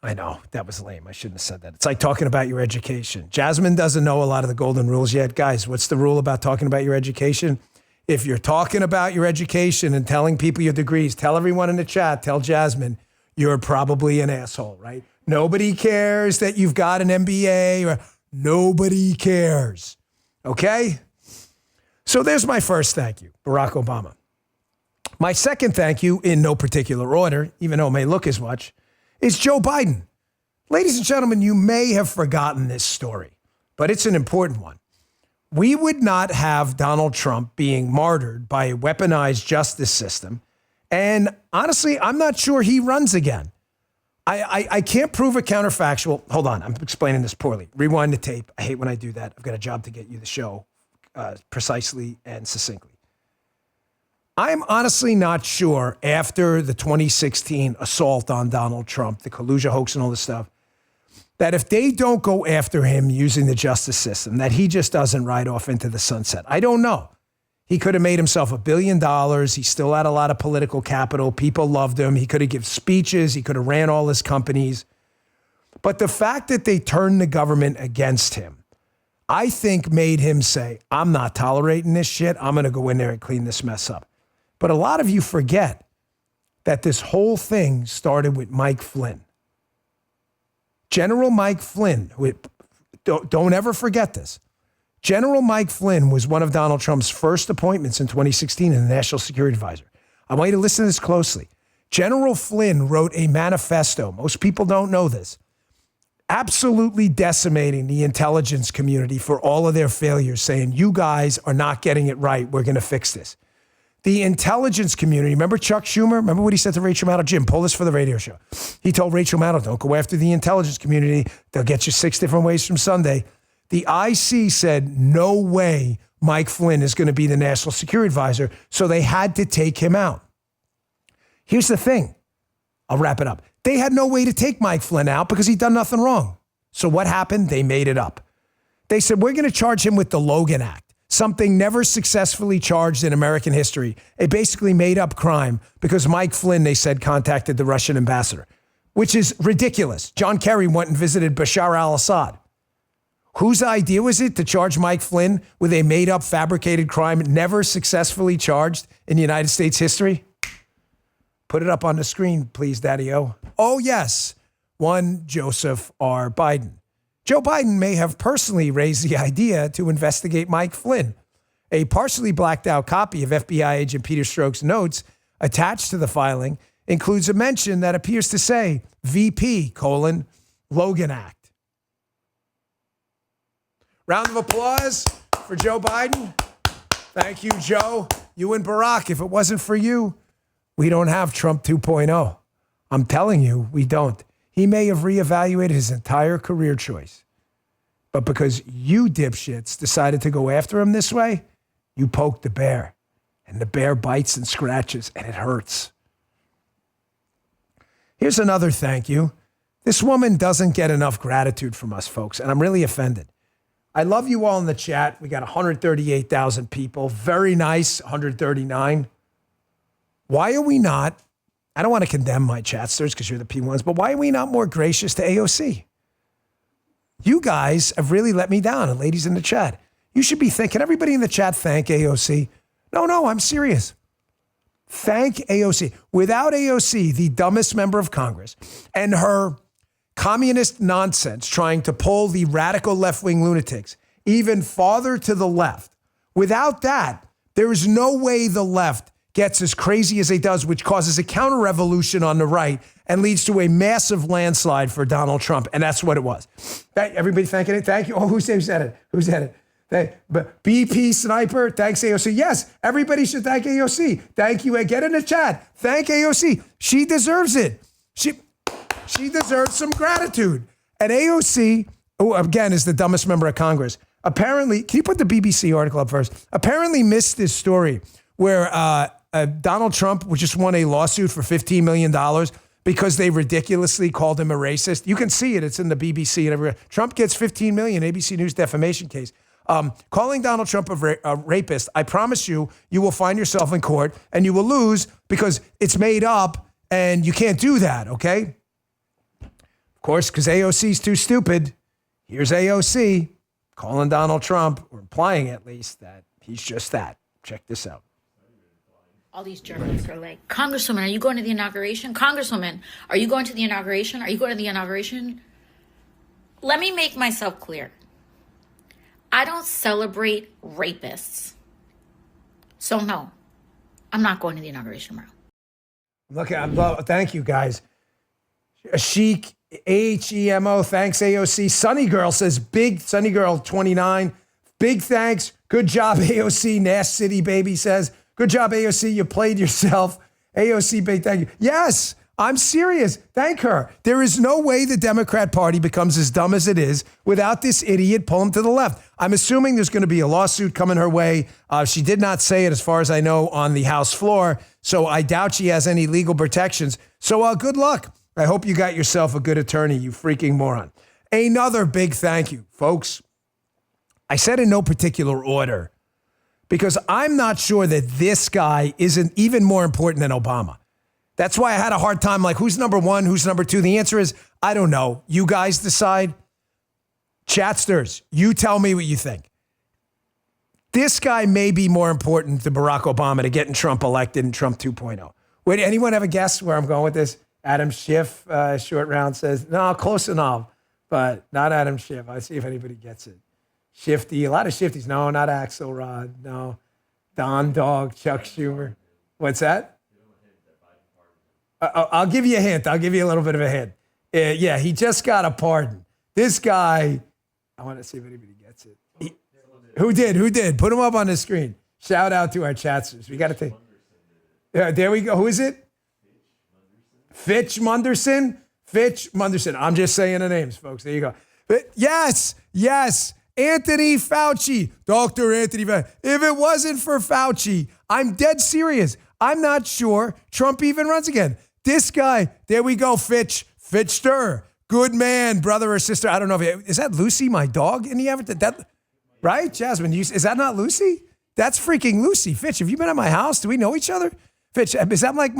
I know, that was lame. I shouldn't have said that. It's like talking about your education. Jasmine doesn't know a lot of the golden rules yet. Guys, what's the rule about talking about your education? If you're talking about your education and telling people your degrees, tell everyone in the chat, tell Jasmine, you're probably an asshole, right? Nobody cares that you've got an MBA, or nobody cares, okay? So there's my first thank you, Barack Obama. My second thank you, in no particular order, even though it may look as much, is Joe Biden. Ladies and gentlemen, you may have forgotten this story, but it's an important one. We would not have Donald Trump being martyred by a weaponized justice system. And honestly, I'm not sure he runs again. I can't prove a counterfactual. Hold on, I'm explaining this poorly. Rewind the tape. I hate when I do that. I've got a job to get you the show precisely and succinctly. I'm honestly not sure, after the 2016 assault on Donald Trump, the collusion hoax and all this stuff, that if they don't go after him using the justice system, that he just doesn't ride off into the sunset. I don't know. He could have made himself $1 billion. He still had a lot of political capital. People loved him. He could have given speeches. He could have ran all his companies. But the fact that they turned the government against him, I think made him say, I'm not tolerating this shit. I'm going to go in there and clean this mess up. But a lot of you forget that this whole thing started with Mike Flynn. General Mike Flynn, don't ever forget this. General Mike Flynn was one of Donald Trump's first appointments in 2016 as the National Security Advisor. I want you to listen to this closely. General Flynn wrote a manifesto. Most people don't know this. Absolutely decimating the intelligence community for all of their failures, saying, you guys are not getting it right. We're going to fix this. The intelligence community, remember Chuck Schumer? Remember what he said to Rachel Maddow? Jim, pull this for the radio show. He told Rachel Maddow, don't go after the intelligence community. They'll get you 6 different ways from Sunday. The IC said, no way Mike Flynn is going to be the National Security Advisor, so they had to take him out. Here's the thing. I'll wrap it up. They had no way to take Mike Flynn out because he'd done nothing wrong. So what happened? They made it up. They said, we're going to charge him with the Logan Act, something never successfully charged in American history. A basically made up crime because Mike Flynn, they said, contacted the Russian ambassador, which is ridiculous. John Kerry went and visited Bashar al-Assad. Whose idea was it to charge Mike Flynn with a made up fabricated crime never successfully charged in United States history? Put it up on the screen, please, Daddy-O. Oh, yes, one Joseph R. Biden. Joe Biden may have personally raised the idea to investigate Mike Flynn. A partially blacked out copy of FBI agent Peter Strzok's notes attached to the filing includes a mention that appears to say VP, Logan Act. Round of applause for Joe Biden. Thank you, Joe. You and Barack, if it wasn't for you, we don't have Trump 2.0. I'm telling you, we don't. He may have reevaluated his entire career choice. But because you dipshits decided to go after him this way, you poked the bear. And the bear bites and scratches, and it hurts. Here's another thank you. This woman doesn't get enough gratitude from us, folks, and I'm really offended. I love you all in the chat. We got 138,000 people. Very nice, 139. Why are we not, I don't want to condemn my chatsters because you're the P1s, but why are we not more gracious to AOC? You guys have really let me down, and ladies in the chat. You should be thinking, everybody in the chat thank AOC. No, I'm serious. Thank AOC. Without AOC, the dumbest member of Congress, and her communist nonsense trying to pull the radical left-wing lunatics even farther to the left. Without that, there is no way the left gets as crazy as it does, which causes a counter-revolution on the right and leads to a massive landslide for Donald Trump. And that's what it was. Everybody thanking it? Thank you. Oh, who said it? Who said it? But BP Sniper, thanks AOC. Yes, everybody should thank AOC. Thank you. Get in the chat. Thank AOC. She deserves it. She deserves some gratitude. And AOC, who again is the dumbest member of Congress, apparently, can you put the BBC article up first? Apparently missed this story where Donald Trump just won a lawsuit for $15 million because they ridiculously called him a racist. You can see it. It's in the BBC and everywhere. Trump gets $15 million, ABC News defamation case. Calling Donald Trump a rapist, I promise you, you will find yourself in court and you will lose because it's made up and you can't do that, okay? Of course, because AOC is too stupid. Here's AOC calling Donald Trump, or implying at least, that he's just that. Check this out. All these journalists are like, Congresswoman, are you going to the inauguration? Congresswoman, are you going to the inauguration? Are you going to the inauguration? Let me make myself clear. I don't celebrate rapists. So no, I'm not going to the inauguration tomorrow. Thank you, guys. Chic, AHEMO, thanks, AOC. Sunny Girl says, big, Sunny Girl 29, big thanks. Good job, AOC. Nash City Baby says, good job, AOC. You played yourself. AOC, big thank you. Yes, I'm serious. Thank her. There is no way the Democrat Party becomes as dumb as it is without this idiot pulling to the left. I'm assuming there's going to be a lawsuit coming her way. She did not say it, as far as I know, on the House floor, so I doubt she has any legal protections. So good luck. I hope you got yourself a good attorney, you freaking moron. Another big thank you, folks. I said in no particular order, because I'm not sure that this guy isn't even more important than Obama. That's why I had a hard time, like, who's number one, who's number two? The answer is, I don't know. You guys decide. Chatsters, you tell me what you think. This guy may be more important than Barack Obama to getting Trump elected and Trump 2.0. Wait, anyone have a guess where I'm going with this? Adam Schiff, short round, says, no, close enough, but not Adam Schiff. I'll see if anybody gets it. Shifty, a lot of Shifties. No, not Axelrod. No. Don Dog, Chuck Schumer. What's that? I'll give you a hint. I'll give you a little bit of a hint. Yeah, he just got a pardon. This guy, I want to see if anybody gets it. Who did? Put him up on the screen. Shout out to our chatsters. We got to take. There we go. Who is it? Fitch Munderson. I'm just saying the names, folks. There you go. But yes. Anthony Fauci. Dr. Anthony Fauci. If it wasn't for Fauci, I'm dead serious. I'm not sure Trump even runs again. This guy, there we go, Fitchter. Good man, brother or sister. I don't know is that Lucy, my dog? In the avatar? That, right, Jasmine? Is that not Lucy? That's freaking Lucy. Fitch, have you been at my house? Do we know each other? Fitch, is that like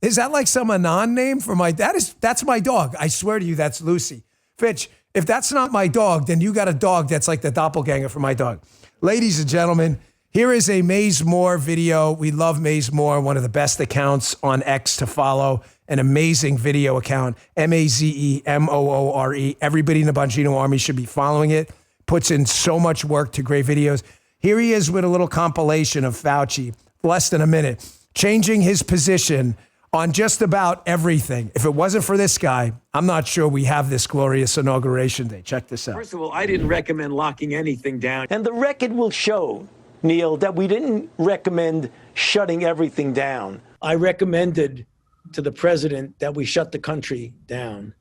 is that like some Anon name for that's my dog. I swear to you, that's Lucy. Fitch, if that's not my dog, then you got a dog that's like the doppelganger for my dog. Ladies and gentlemen, here is a Maze Moore video. We love Maze Moore, one of the best accounts on X to follow. An amazing video account, MazeMoore. Everybody in the Bongino Army should be following it. Puts in so much work to great videos. Here he is with a little compilation of Fauci, less than a minute, changing his position on just about everything. If it wasn't for this guy, I'm not sure we have this glorious inauguration day. Check this out. First of all, I didn't recommend locking anything down. And the record will show, Neil, that we didn't recommend shutting everything down. I recommended to the president that we shut the country down.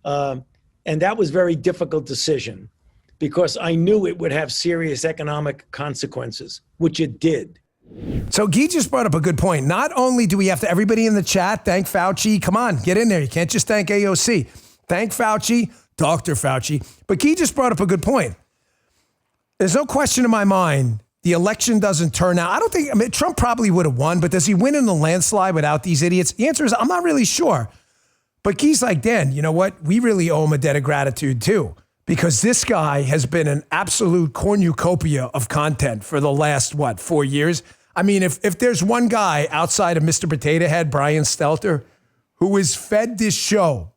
And that was a very difficult decision because I knew it would have serious economic consequences, which it did. So Guy just brought up a good point. Not only do we have to, everybody in the chat, thank Fauci. Come on, get in there. You can't just thank AOC. Thank Fauci, Dr. Fauci. But Guy just brought up a good point. There's no question in my mind the election doesn't turn out. Trump probably would have won, but does he win in the landslide without these idiots? The answer is I'm not really sure. But Guy's like, Dan, you know what? We really owe him a debt of gratitude too, because this guy has been an absolute cornucopia of content for the last, 4 years? I mean, if there's one guy outside of Mr. Potato Head, Brian Stelter, who has fed this show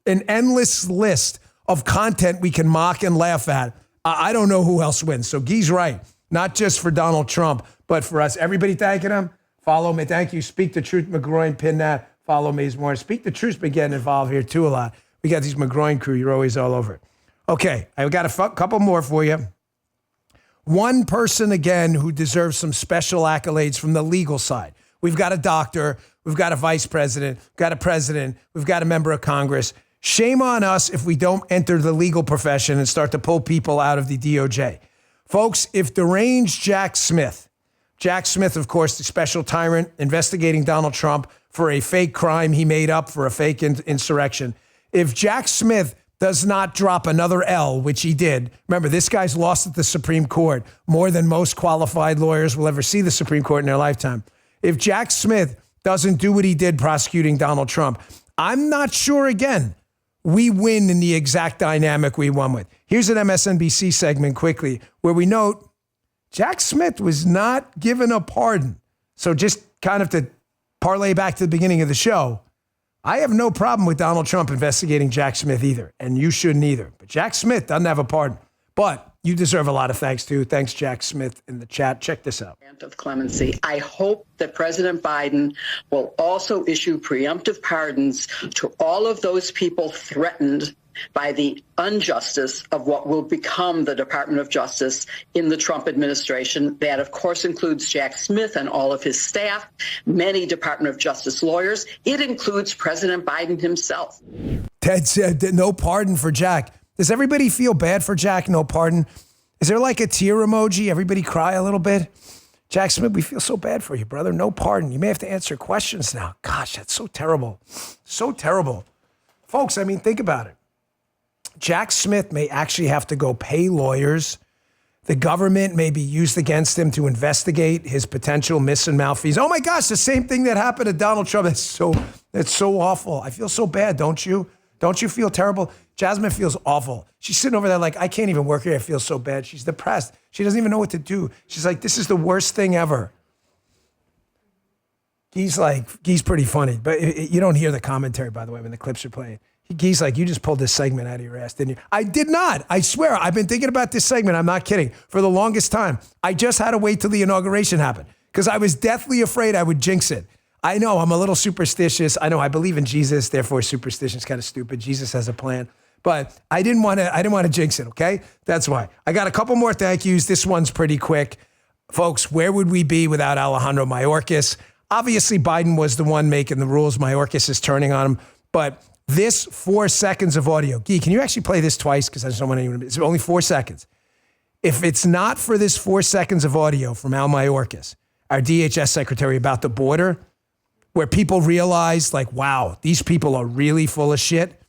an endless list of content we can mock and laugh at, I don't know who else wins. So Guy's right. Not just for Donald Trump, but for us. Everybody thanking him. Follow me. Thank you. Speak the Truth, McGroin. Pin that. Follow Maze Moore. Speak the Truth's been getting involved here too a lot. We got these McGroin crew. You're always all over it. Okay, I've got a couple more for you. One person, again, who deserves some special accolades from the legal side. We've got a doctor. We've got a vice president. We've got a president. We've got a member of Congress. Shame on us if we don't enter the legal profession and start to pull people out of the DOJ. Folks, if deranged Jack Smith, of course, the special tyrant investigating Donald Trump for a fake crime he made up for a fake insurrection, if Jack Smith does not drop another L, which he did, remember, this guy's lost at the Supreme Court more than most qualified lawyers will ever see the Supreme Court in their lifetime. If Jack Smith doesn't do what he did prosecuting Donald Trump, I'm not sure, again, we win in the exact dynamic we won with. Here's an MSNBC segment quickly where we note Jack Smith was not given a pardon. So just kind of to parlay back to the beginning of the show, I have no problem with Donald Trump investigating Jack Smith either, and you shouldn't either. But Jack Smith doesn't have a pardon. But you deserve a lot of thanks too. Thanks, Jack Smith, in the chat. Check this out. Of clemency. I hope that President Biden will also issue preemptive pardons to all of those people threatened by the injustice of what will become the Department of Justice in the Trump administration. That, of course, includes Jack Smith and all of his staff, many Department of Justice lawyers. It includes President Biden himself. Ted said no pardon for Jack. Does everybody feel bad for Jack? No pardon. Is there like a tear emoji? Everybody cry a little bit? Jack Smith, we feel so bad for you, brother. No pardon. You may have to answer questions now. Gosh, that's so terrible. So terrible. Folks, I mean, think about it. Jack Smith may actually have to go pay lawyers The government may be used against him to investigate his potential mis and malfeasance. Oh my gosh, the same thing that happened to Donald Trump. It's so awful. I feel so bad, don't you? Don't you feel terrible? Jasmine feels awful. She's sitting over there like, I can't even work here. I feel so bad. She's depressed. She doesn't even know what to do. She's like, this is the worst thing ever. Guy's pretty funny, but you don't hear the commentary, by the way, when the clips are playing. Guy's like, you just pulled this segment out of your ass, didn't you? I did not. I swear. I've been thinking about this segment. I'm not kidding. For the longest time. I just had to wait till the inauguration happened because I was deathly afraid I would jinx it. I know I'm a little superstitious. I know I believe in Jesus. Therefore, superstition is kind of stupid. Jesus has a plan. But I didn't want to jinx it, okay? That's why. I got a couple more thank yous. This one's pretty quick. Folks, where would we be without Alejandro Mayorkas? Obviously, Biden was the one making the rules. Mayorkas is turning on him. But this 4 seconds of audio. Guy, can you actually play this twice? Because I just don't want anyone to... It's only 4 seconds. If it's not for this 4 seconds of audio from Al Mayorkas, our DHS secretary, about the border, where people realize, like, wow, these people are really full of shit,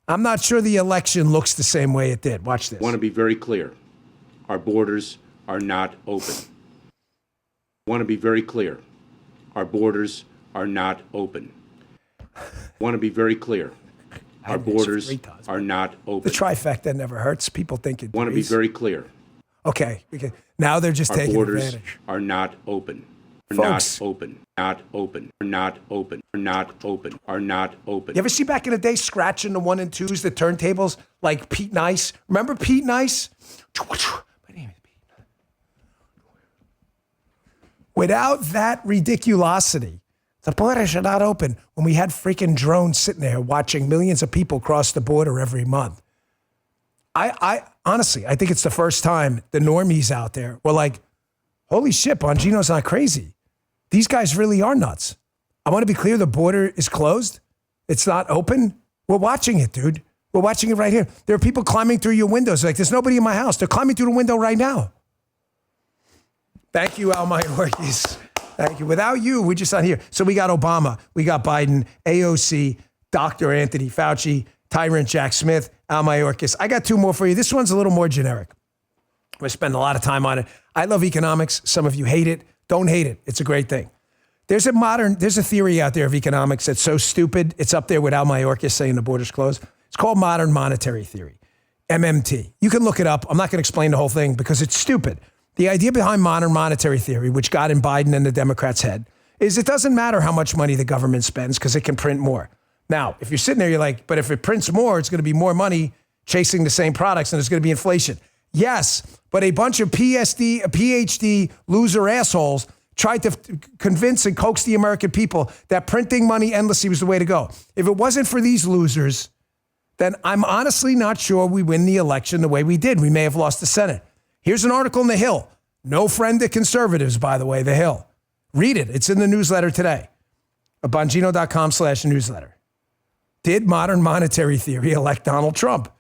I'm not sure the election looks the same way it did. Watch this. I want to be very clear. Our borders are not open. I want to be very clear. Our borders are not open. I want to be very clear. Our borders are not open. The trifecta never hurts. People think it. I want to be very clear. Okay. Now they're just taking advantage. Our borders are not open. Are Folks. not open. Not open. Are not open. Are not open. Are not open. You ever see back in the day scratching the 1 and 2s, the turntables, like Pete Nice? Remember Pete Nice? My name is Pete. Without that ridiculosity, the borders are not open when we had freaking drones sitting there watching millions of people cross the border every month. I honestly, I think it's the first time the normies out there were like, holy shit, Bongino's not crazy. These guys really are nuts. I want to be clear, the border is closed. It's not open. We're watching it, dude. We're watching it right here. There are people climbing through your windows. Like, there's nobody in my house. They're climbing through the window right now. Thank you, Al Mayorkas. Thank you. Without you, we're just not here. So we got Obama, we got Biden, AOC, Dr. Anthony Fauci, Tyrant Jack Smith, Al Mayorkas. I got 2 more for you. This one's a little more generic. We spend a lot of time on it. I love economics. Some of you hate it. Don't hate it. It's a great thing. There's a theory out there of economics that's so stupid. It's up there with Al Mayorkas saying the border's closed. It's called modern monetary theory, MMT. You can look it up. I'm not going to explain the whole thing because it's stupid. The idea behind modern monetary theory, which got in Biden and the Democrats' head, is it doesn't matter how much money the government spends because it can print more. Now, if you're sitting there, you're like, but if it prints more, it's going to be more money chasing the same products and there's going to be inflation. Yes, but a bunch of PhD loser assholes tried to convince and coax the American people that printing money endlessly was the way to go. If it wasn't for these losers, then I'm honestly not sure we win the election the way we did. We may have lost the Senate. Here's an article in The Hill. No friend to conservatives, by the way, The Hill. Read it. It's in the newsletter today. Bongino.com/newsletter. Did modern monetary theory elect Donald Trump?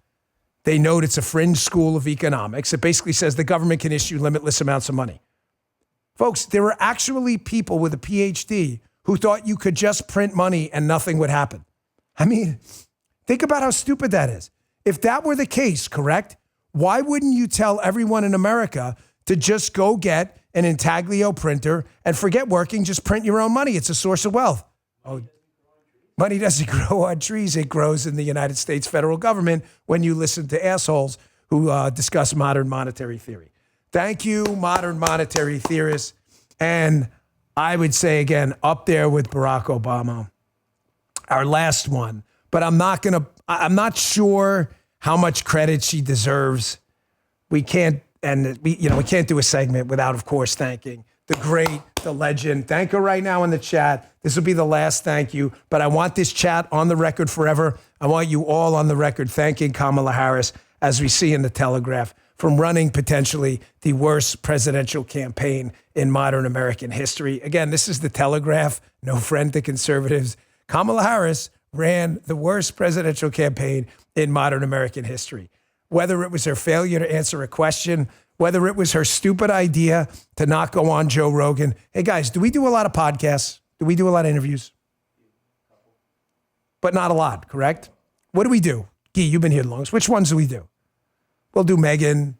They note it's a fringe school of economics. It basically says the government can issue limitless amounts of money. Folks, there were actually people with a PhD who thought you could just print money and nothing would happen. I mean, think about how stupid that is. If that were the case, correct, why wouldn't you tell everyone in America to just go get an intaglio printer and forget working, just print your own money? It's a source of wealth. Oh, money doesn't grow on trees. It grows in the United States federal government when you listen to assholes who discuss modern monetary theory. Thank you, modern monetary theorists. And I would say, again, up there with Barack Obama, our last one. But I'm not sure how much credit she deserves. We can't do a segment without, of course, thanking the great, the legend. Thank her right now in the chat. This will be the last thank you, but I want this chat on the record forever. I want you all on the record thanking Kamala Harris, as we see in the Telegraph, from running potentially the worst presidential campaign in modern American history. Again, this is the Telegraph, no friend to conservatives. Kamala Harris ran the worst presidential campaign in modern American history. Whether it was her failure to answer a question, whether it was her stupid idea to not go on Joe Rogan. Hey, guys, do we do a lot of podcasts? Do we do a lot of interviews? But not a lot, correct? What do we do? Guy, you've been here the longest. Which ones do we do? We'll do Megyn.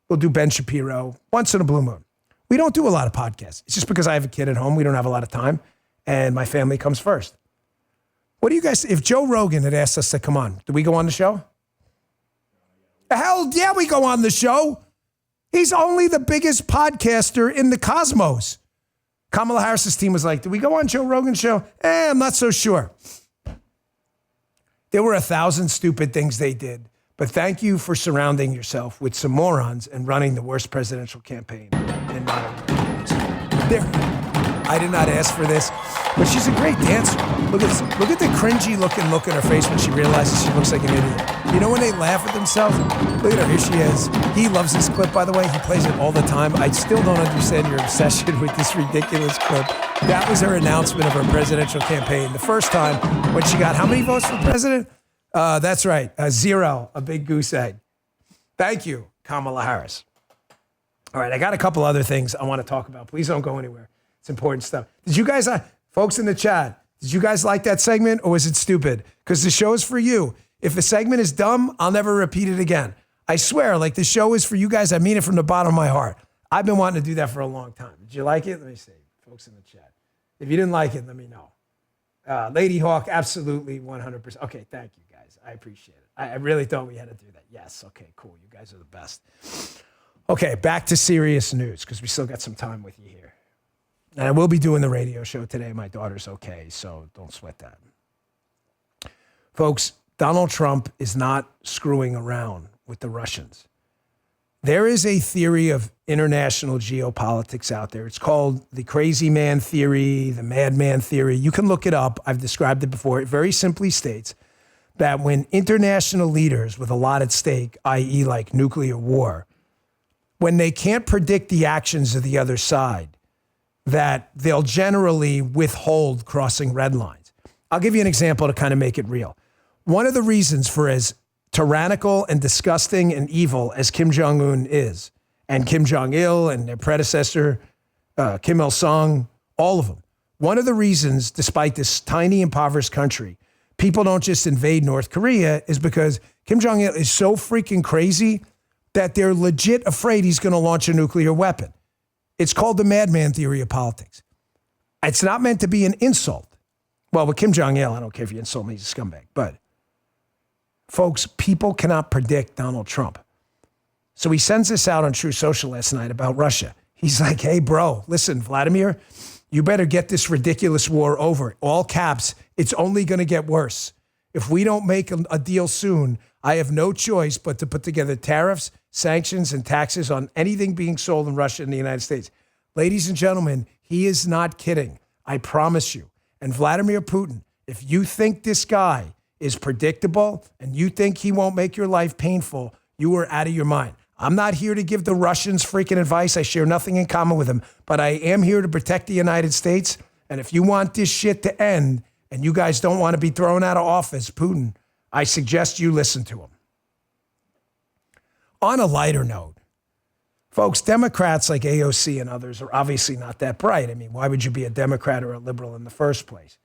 We'll do Ben Shapiro once in a blue moon. We don't do a lot of podcasts. It's just because I have a kid at home. We don't have a lot of time, and my family comes first. What do you guys, if Joe Rogan had asked us to come on, do we go on the show? Hell yeah, we go on the show. He's only the biggest podcaster in the cosmos. Kamala Harris's team was like, do we go on Joe Rogan's show? I'm not so sure. There were 1,000 stupid things they did, but thank you for surrounding yourself with some morons and running the worst presidential campaign in modern times. I did not ask for this, but she's a great dancer. Look at this. Look at the cringy looking look in her face when she realizes she looks like an idiot. You know when they laugh at themselves? Look at her. Here she is. He loves this clip, by the way. He plays it all the time. I still don't understand your obsession with this ridiculous clip. That was her announcement of her presidential campaign. The first time when she got how many votes for president? That's right. 0. A big goose egg. Thank you, Kamala Harris. All right, I got a couple other things I want to talk about. Please don't go anywhere. It's important stuff. Did you guys, folks in the chat, did you guys like that segment or was it stupid? Because the show is for you. If a segment is dumb, I'll never repeat it again. I swear, like the show is for you guys. I mean it from the bottom of my heart. I've been wanting to do that for a long time. Did you like it? Let me see, folks in the chat. If you didn't like it, let me know. Lady Hawk, absolutely 100%. Okay, thank you guys. I appreciate it. I really thought we had to do that. Yes, okay, cool. You guys are the best. Okay, back to serious news because we still got some time with you here. And I will be doing the radio show today. My daughter's okay, so don't sweat that. Folks, Donald Trump is not screwing around with the Russians. There is a theory of international geopolitics out there. It's called the crazy man theory, the madman theory. You can look it up. I've described it before. It very simply states that when international leaders with a lot at stake, i.e. like nuclear war, when they can't predict the actions of the other side, that they'll generally withhold crossing red lines. I'll give you an example to kind of make it real. One of the reasons for as tyrannical and disgusting and evil as Kim Jong-un is, and Kim Jong-il and their predecessor, Kim Il-sung, all of them. One of the reasons, despite this tiny, impoverished country, people don't just invade North Korea is because Kim Jong-il is so freaking crazy that they're legit afraid he's going to launch a nuclear weapon. It's called the madman theory of politics. It's not meant to be an insult. Well, with Kim Jong-il, I don't care if you insult me, he's a scumbag. But, folks, people cannot predict Donald Trump. So he sends this out on True Social last night about Russia. He's like, hey, bro, listen, Vladimir, you better get this ridiculous war over. All caps, it's only going to get worse. If we don't make a deal soon, I have no choice but to put together tariffs, sanctions, and taxes on anything being sold in Russia and the United States. Ladies and gentlemen, he is not kidding. I promise you. And Vladimir Putin, if you think this guy is predictable and you think he won't make your life painful, you are out of your mind. I'm not here to give the Russians freaking advice. I share nothing in common with them, but I am here to protect the United States. And if you want this shit to end and you guys don't want to be thrown out of office, Putin, I suggest you listen to him. On a lighter note, folks, Democrats like AOC and others are obviously not that bright. I mean, why would you be a Democrat or a liberal in the first place?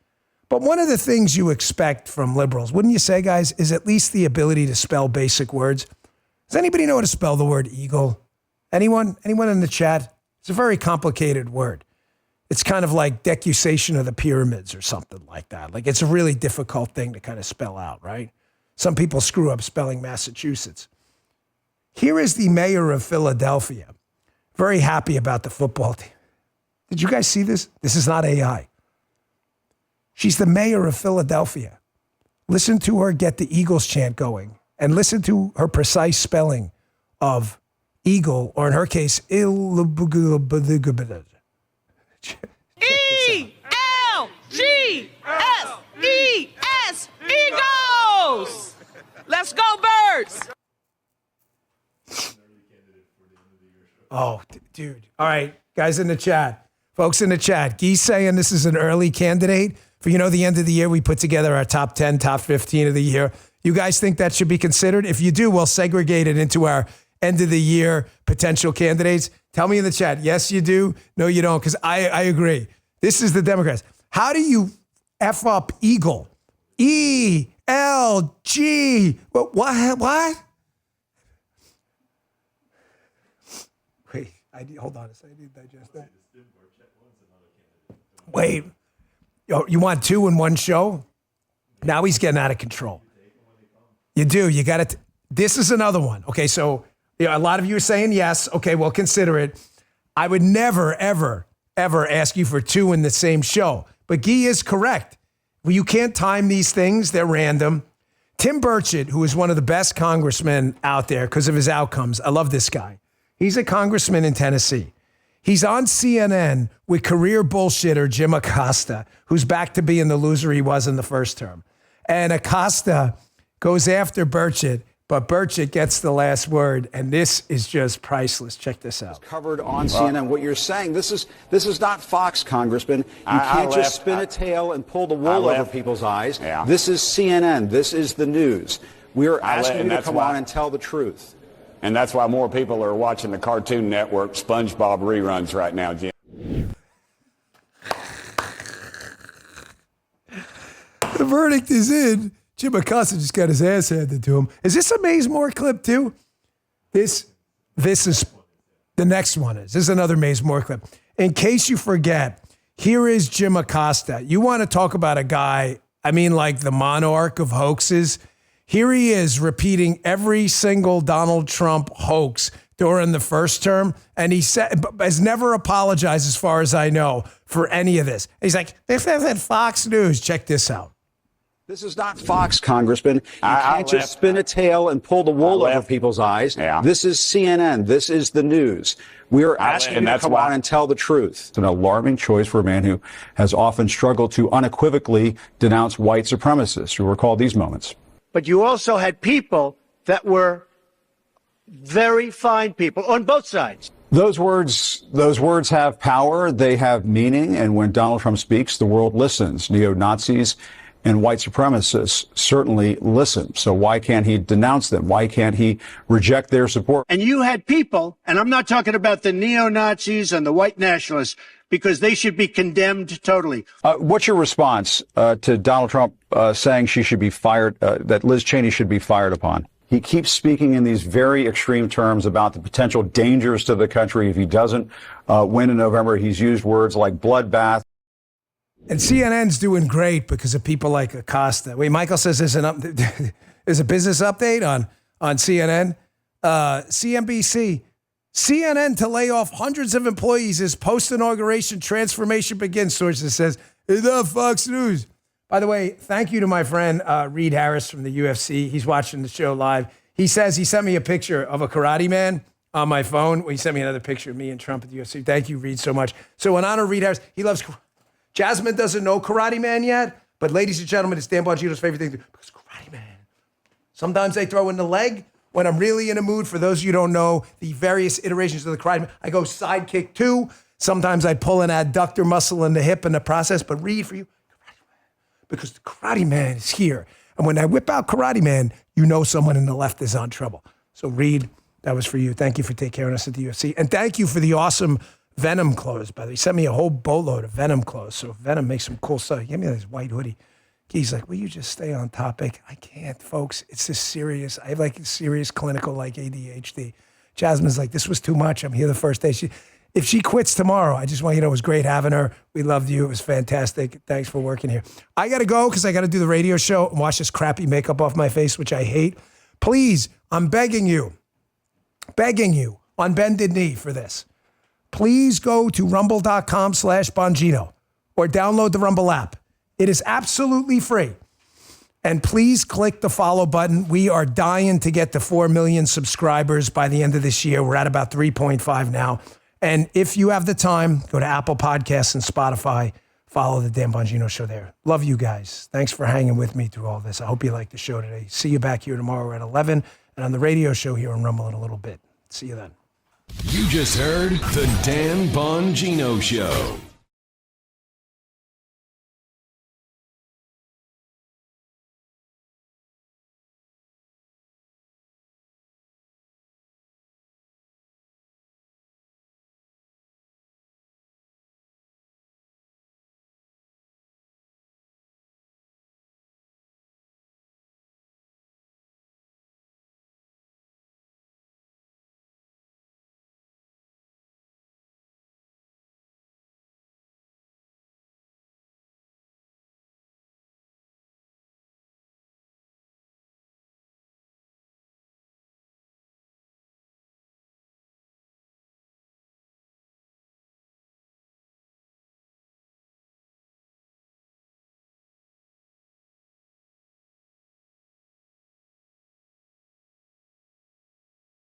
But one of the things you expect from liberals, wouldn't you say, guys, is at least the ability to spell basic words. Does anybody know how to spell the word eagle? Anyone? Anyone in the chat? It's a very complicated word. It's kind of like decusation of the pyramids or something like that. Like it's a really difficult thing to kind of spell out, right? Some people screw up spelling Massachusetts. Here is the mayor of Philadelphia, very happy about the football team. Did you guys see this? This is not AI. She's the mayor of Philadelphia. Listen to her get the Eagles chant going and listen to her precise spelling of eagle, or in her case, E-L-G-S-E-S, Eagles! Let's go, Birds! Oh, dude. All right, guys in the chat, folks in the chat, Guy's saying this is an early candidate for, the end of the year, we put together our top 10, top 15 of the year. You guys think that should be considered? If you do, we'll segregate it into our end of the year potential candidates. Tell me in the chat. Yes, you do. No, you don't. Because I agree. This is the Democrats. How do you F up Eagle? E-L-G. What? Hold on a second. I need to digest that. Wait. You want 2 in one show? Now he's getting out of control. You do. You got to. This is another one. Okay, so a lot of you are saying yes. Okay, well, consider it. I would never, ever, ever ask you for 2 in the same show. But Guy is correct. Well, you can't time these things. They're random. Tim Burchett, who is one of the best congressmen out there because of his outcomes. I love this guy. He's a congressman in Tennessee. He's on CNN with career bullshitter Jim Acosta, who's back to being the loser he was in the first term. And Acosta goes after Burchett, but Burchett gets the last word, and this is just priceless. Check this out. Covered on CNN. What you're saying, this is not Fox, Congressman. You can't just spin a tail and pull the wool over people's eyes. Yeah. This is CNN. This is the news. We are asking you to come on and tell the truth. And that's why more people are watching the Cartoon Network SpongeBob reruns right now, Jim. The verdict is in. Jim Acosta just got his ass handed to him. Is this a Maze Moore clip too? This is the next one. This is another Maze Moore clip. In case you forget, here is Jim Acosta. You want to talk about a guy, I mean, like the monarch of hoaxes. Here he is repeating every single Donald Trump hoax during the first term, and he has never apologized, as far as I know, for any of this. He's like, this isn't Fox News. Check this out. This is not Fox, Congressman. You can't just spin a tail and pull the wool over people's eyes. Yeah. This is CNN. This is the news. We are asking you to come on and tell the truth. It's an alarming choice for a man who has often struggled to unequivocally denounce white supremacists. You'll recall these moments. But you also had people that were very fine people on both sides. Those words have power. They have meaning. And when Donald Trump speaks, the world listens. Neo-Nazis and white supremacists certainly listen. So why can't he denounce them? Why can't he reject their support? And you had people, and I'm not talking about the neo-Nazis and the white nationalists, because they should be condemned totally. What's your response to Donald Trump saying she should be fired, that Liz Cheney should be fired upon? He keeps speaking in these very extreme terms about the potential dangers to the country if he doesn't win in November. He's used words like bloodbath. And CNN's doing great because of people like Acosta. Wait, Michael says there's a business update on CNN. CNBC. CNN to lay off hundreds of employees as post-inauguration transformation begins, sources says. It's not Fox News. By the way, thank you to my friend Reed Harris from the UFC. He's watching the show live. He says he sent me a picture of a karate man on my phone. He sent me another picture of me and Trump at the UFC. Thank you, Reed, so much. So in honor of Reed Harris, he loves Jasmine doesn't know Karate Man yet, but ladies and gentlemen, it's Dan Bongino's favorite thing because Karate Man. Sometimes I throw in the leg when I'm really in a mood. For those of you who don't know the various iterations of the Karate Man, I go side kick 2. Sometimes I pull an adductor muscle in the hip in the process, but Reed, for you, Karate Man, because the Karate Man is here. And when I whip out Karate Man, you know someone in the left is on trouble. So Reed, that was for you. Thank you for taking care of us at the UFC. And thank you for the awesome Venom clothes, by the way. He sent me a whole boatload of Venom clothes. So Venom makes some cool stuff. He gave me this white hoodie. He's like, will you just stay on topic? I can't, folks. It's this serious. I have like a serious clinical like ADHD. Jasmine's like, this was too much. I'm here the first day. If she quits tomorrow, I just want you to know it was great having her. We loved you. It was fantastic. Thanks for working here. I got to go because I got to do the radio show and wash this crappy makeup off my face, which I hate. Please, I'm begging you on bended knee for this. Please go to rumble.com/Bongino or download the Rumble app. It is absolutely free. And please click the follow button. We are dying to get to 4 million subscribers by the end of this year. We're at about 3.5 now. And if you have the time, go to Apple Podcasts and Spotify. Follow the Dan Bongino Show there. Love you guys. Thanks for hanging with me through all this. I hope you liked the show today. See you back here tomorrow at 11 and on the radio show here on Rumble in a little bit. See you then. You just heard the Dan Bongino Show.